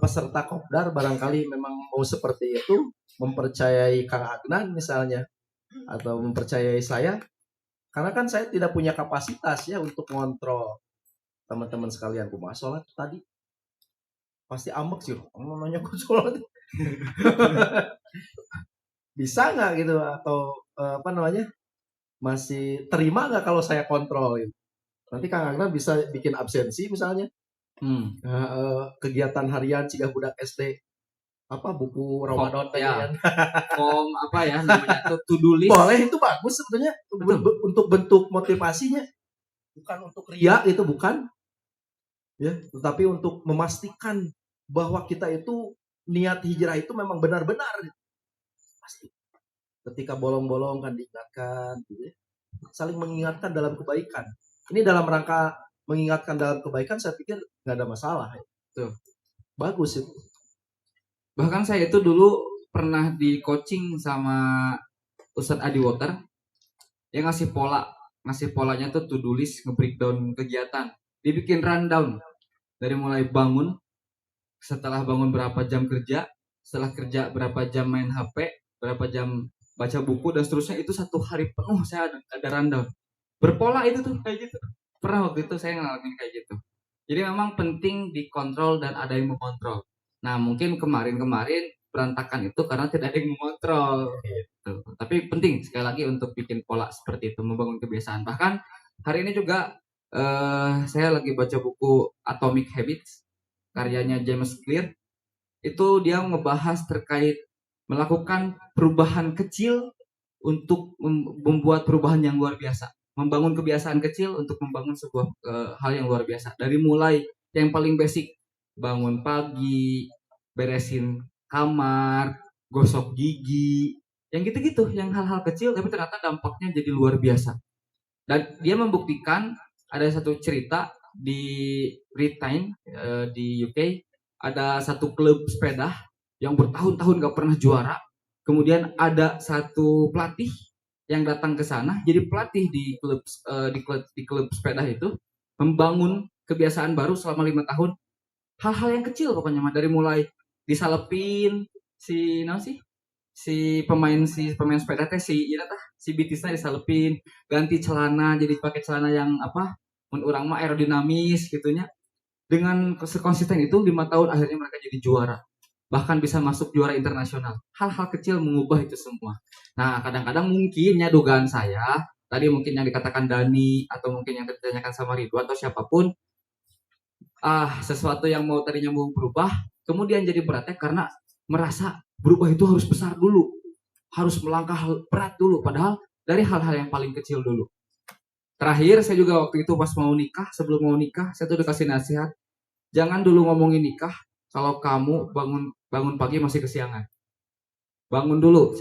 C: peserta kopdar barangkali memang mau seperti itu, mempercayai Kang Adnan misalnya, atau mempercayai saya, karena kan saya tidak punya kapasitas ya untuk mengontrol teman-teman sekalian. Kumaha sholat tadi pasti ambek sih, mau nanya ku sholat bisa nggak gitu, atau masih terima nggak kalau saya kontrol gitu. Nanti Kang Adnan bisa bikin absensi misalnya. Kegiatan harian cigah budak SD, buku Ramadan
A: ya.
C: kan.
A: Namanya tuh to-do list.
C: Boleh, itu bagus sebetulnya untuk bentuk motivasinya, bukan untuk ria, itu bukan ya, tetapi untuk memastikan bahwa kita itu niat hijrah itu memang benar-benar pasti. Ketika bolong-bolong kan diingatkan gitu ya. Saling mengingatkan dalam kebaikan. Ini dalam rangka mengingatkan dalam kebaikan, saya pikir nggak ada masalah.
A: Tuh.
C: Bagus itu.
A: Bahkan saya itu dulu pernah di coaching sama Ustadz Adi Water. Dia ngasih polanya tuh to-do list, nge-breakdown kegiatan. Dibikin rundown. Dari mulai bangun, setelah bangun berapa jam kerja, setelah kerja berapa jam main HP, berapa jam baca buku, dan seterusnya. Itu satu hari penuh saya ada rundown. Berpola itu tuh, kayak gitu. Pernah waktu itu saya ngalamin kayak gitu. Jadi memang penting dikontrol dan ada yang mengontrol. Nah, mungkin kemarin berantakan itu karena tidak ada yang mengontrol gitu. Tapi penting sekali lagi untuk bikin pola seperti itu, membangun kebiasaan. Bahkan hari ini juga saya lagi baca buku Atomic Habits karyanya James Clear. Itu dia ngebahas terkait melakukan perubahan kecil untuk membuat perubahan yang luar biasa. Membangun kebiasaan kecil untuk membangun sebuah hal yang luar biasa. Dari mulai yang paling basic, bangun pagi, beresin kamar, gosok gigi, yang gitu-gitu, yang hal-hal kecil tapi ternyata dampaknya jadi luar biasa. Dan dia membuktikan, ada satu cerita di Britain, di UK, ada satu klub sepeda yang bertahun-tahun gak pernah juara. Kemudian ada satu pelatih yang datang ke sana, jadi pelatih di klub sepeda itu, membangun kebiasaan baru selama 5 tahun. Hal-hal yang kecil pokoknya, dari mulai disalepin si pemain sepeda teh, si bitisnya disalepin, ganti celana jadi pakai celana yang mun urang mah aerodinamis gitunya. Dengan sekonsisten itu 5 tahun akhirnya mereka jadi juara. Bahkan bisa masuk juara internasional. Hal-hal kecil mengubah itu semua. Nah, kadang-kadang mungkinnya dugaan saya, tadi mungkin yang dikatakan Dani, atau mungkin yang ditanyakan sama Ridwan atau siapapun, sesuatu yang tadinya mau berubah, kemudian jadi beratnya karena merasa berubah itu harus besar dulu, harus melangkah berat dulu, padahal dari hal-hal yang paling kecil dulu. Terakhir, saya juga waktu itu pas mau nikah, sebelum mau nikah, saya tuh dikasih nasihat, jangan dulu ngomongin nikah kalau kamu bangun pagi masih kesiangan. Bangun dulu,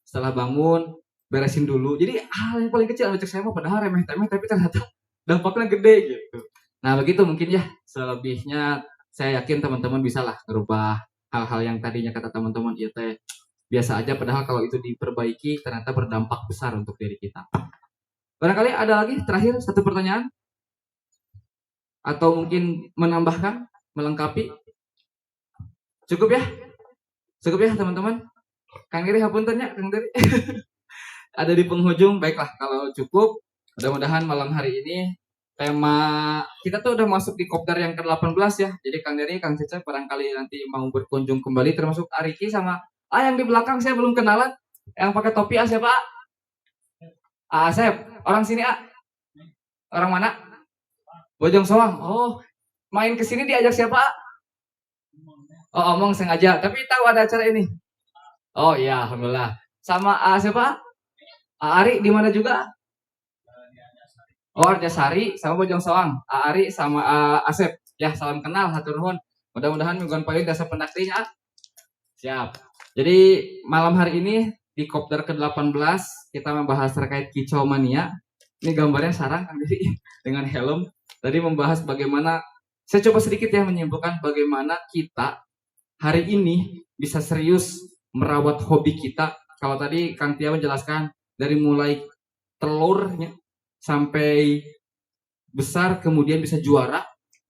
A: setelah bangun, beresin dulu. Jadi hal yang paling kecil, cek saya mah padahal remeh-temeh, tapi ternyata dampaknya gede gitu. Nah, begitu mungkin ya. Selebihnya saya yakin teman-teman bisa lah merubah hal-hal yang tadinya kata teman-teman itu teh biasa aja, padahal kalau itu diperbaiki ternyata berdampak besar untuk diri kita. Barangkali ada lagi terakhir satu pertanyaan atau mungkin menambahkan, melengkapi. Cukup ya? Cukup ya teman-teman? Kang Diri hapunten ya, Kang Diri. Ada di penghujung. Baiklah, kalau cukup, mudah-mudahan malam hari ini tema kita tuh udah masuk di kopdar yang ke-18 ya. Jadi Kang Diri, Kang Cecep barangkali nanti mau berkunjung kembali, termasuk Ariki sama yang di belakang saya belum kenalan. Yang pakai topi siapa? Asep. Orang sini Orang mana? Bojong Soang. Oh, main ke sini diajak siapa? Oh, omong sengaja. Tapi tahu ada acara ini. Oh iya, alhamdulillah. Sama siapa? Ari di mana juga? Oh, Arjasari sama Bojong Soang. Ari sama Asep. Ya, salam kenal, hatur nuhun. Mudah-mudahan mingguan paling dasa pendaktinya. Siap. Jadi malam hari ini di kopdar ke-18 kita membahas terkait kicau mania. Ini gambarnya sarang Kang Diri dengan helm. Tadi membahas bagaimana, saya coba sedikit ya menyimpulkan bagaimana kita hari ini bisa serius merawat hobi kita. Kalau tadi Kang Tia menjelaskan dari mulai telurnya sampai besar kemudian bisa juara,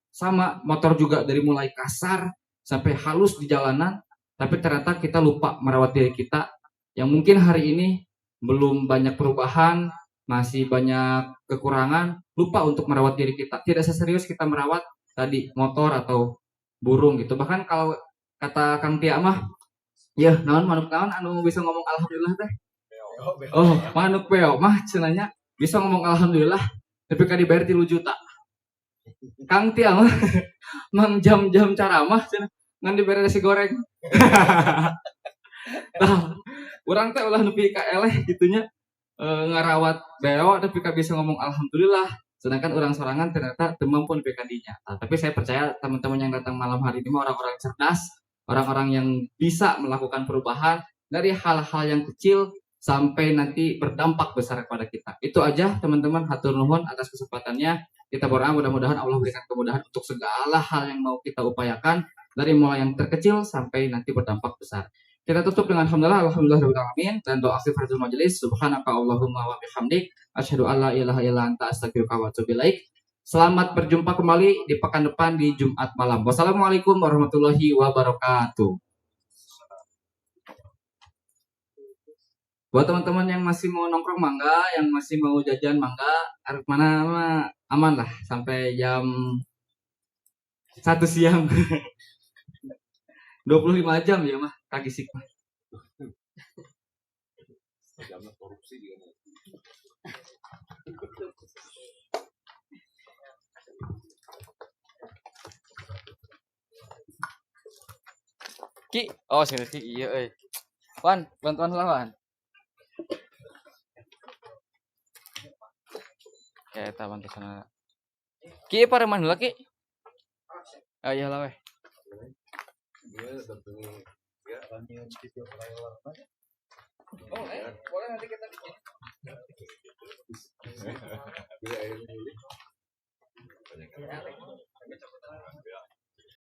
A: sama motor juga dari mulai kasar sampai halus di jalanan, tapi ternyata kita lupa merawat diri kita yang mungkin hari ini belum banyak perubahan, masih banyak kekurangan, lupa untuk merawat diri kita, tidak seserius kita merawat tadi motor atau burung gitu. Bahkan kalau kata Kang Tia mah, ya naon manuk naon anu bisa ngomong alhamdulillah teh. Oh, manuk beo mah cenanya bisa ngomong alhamdulillah tapi kan dibayar 3 juta. Kang Tia mah mang jam-jam caramah cenah ngan dibere nasi goreng. Nah, urang teh ulah nepi ka eleh gitunya ngarawat beo tapi kan bisa ngomong alhamdulillah. Sedangkan orang sorangan ternyata teu mampu nepi ka dinya. Nah, tapi saya percaya teman-teman yang datang malam hari ini mah orang-orang cerdas, orang-orang yang bisa melakukan perubahan dari hal-hal yang kecil sampai nanti berdampak besar kepada kita. Itu aja teman-teman, hatur nuhun atas kesempatannya. Kita berdoa mudah-mudahan Allah berikan kemudahan untuk segala hal yang mau kita upayakan dari mulai yang terkecil sampai nanti berdampak besar. Kita tutup dengan alhamdulillahirabbil alamin dan doa kifaratul majelis. Subhanaka Allahumma wa bihamdik asyhadu alla ilaha illa anta astaghfiruka wa atubu ilaik. Selamat berjumpa kembali di pekan depan di Jumat malam. Wassalamualaikum warahmatullahi wabarakatuh. Buat teman-teman yang masih mau nongkrong mangga, yang masih mau jajan mangga, arep mana mah aman lah sampai jam 1 siang. 25 jam ya mah kagisik mah. Ki, oh sini Ki, iya euy. Wan, bantuan lawan. Kayak eta bantu sana. Ki pareman heula Ki. Oh iya lah weh. Oh, boleh nanti kita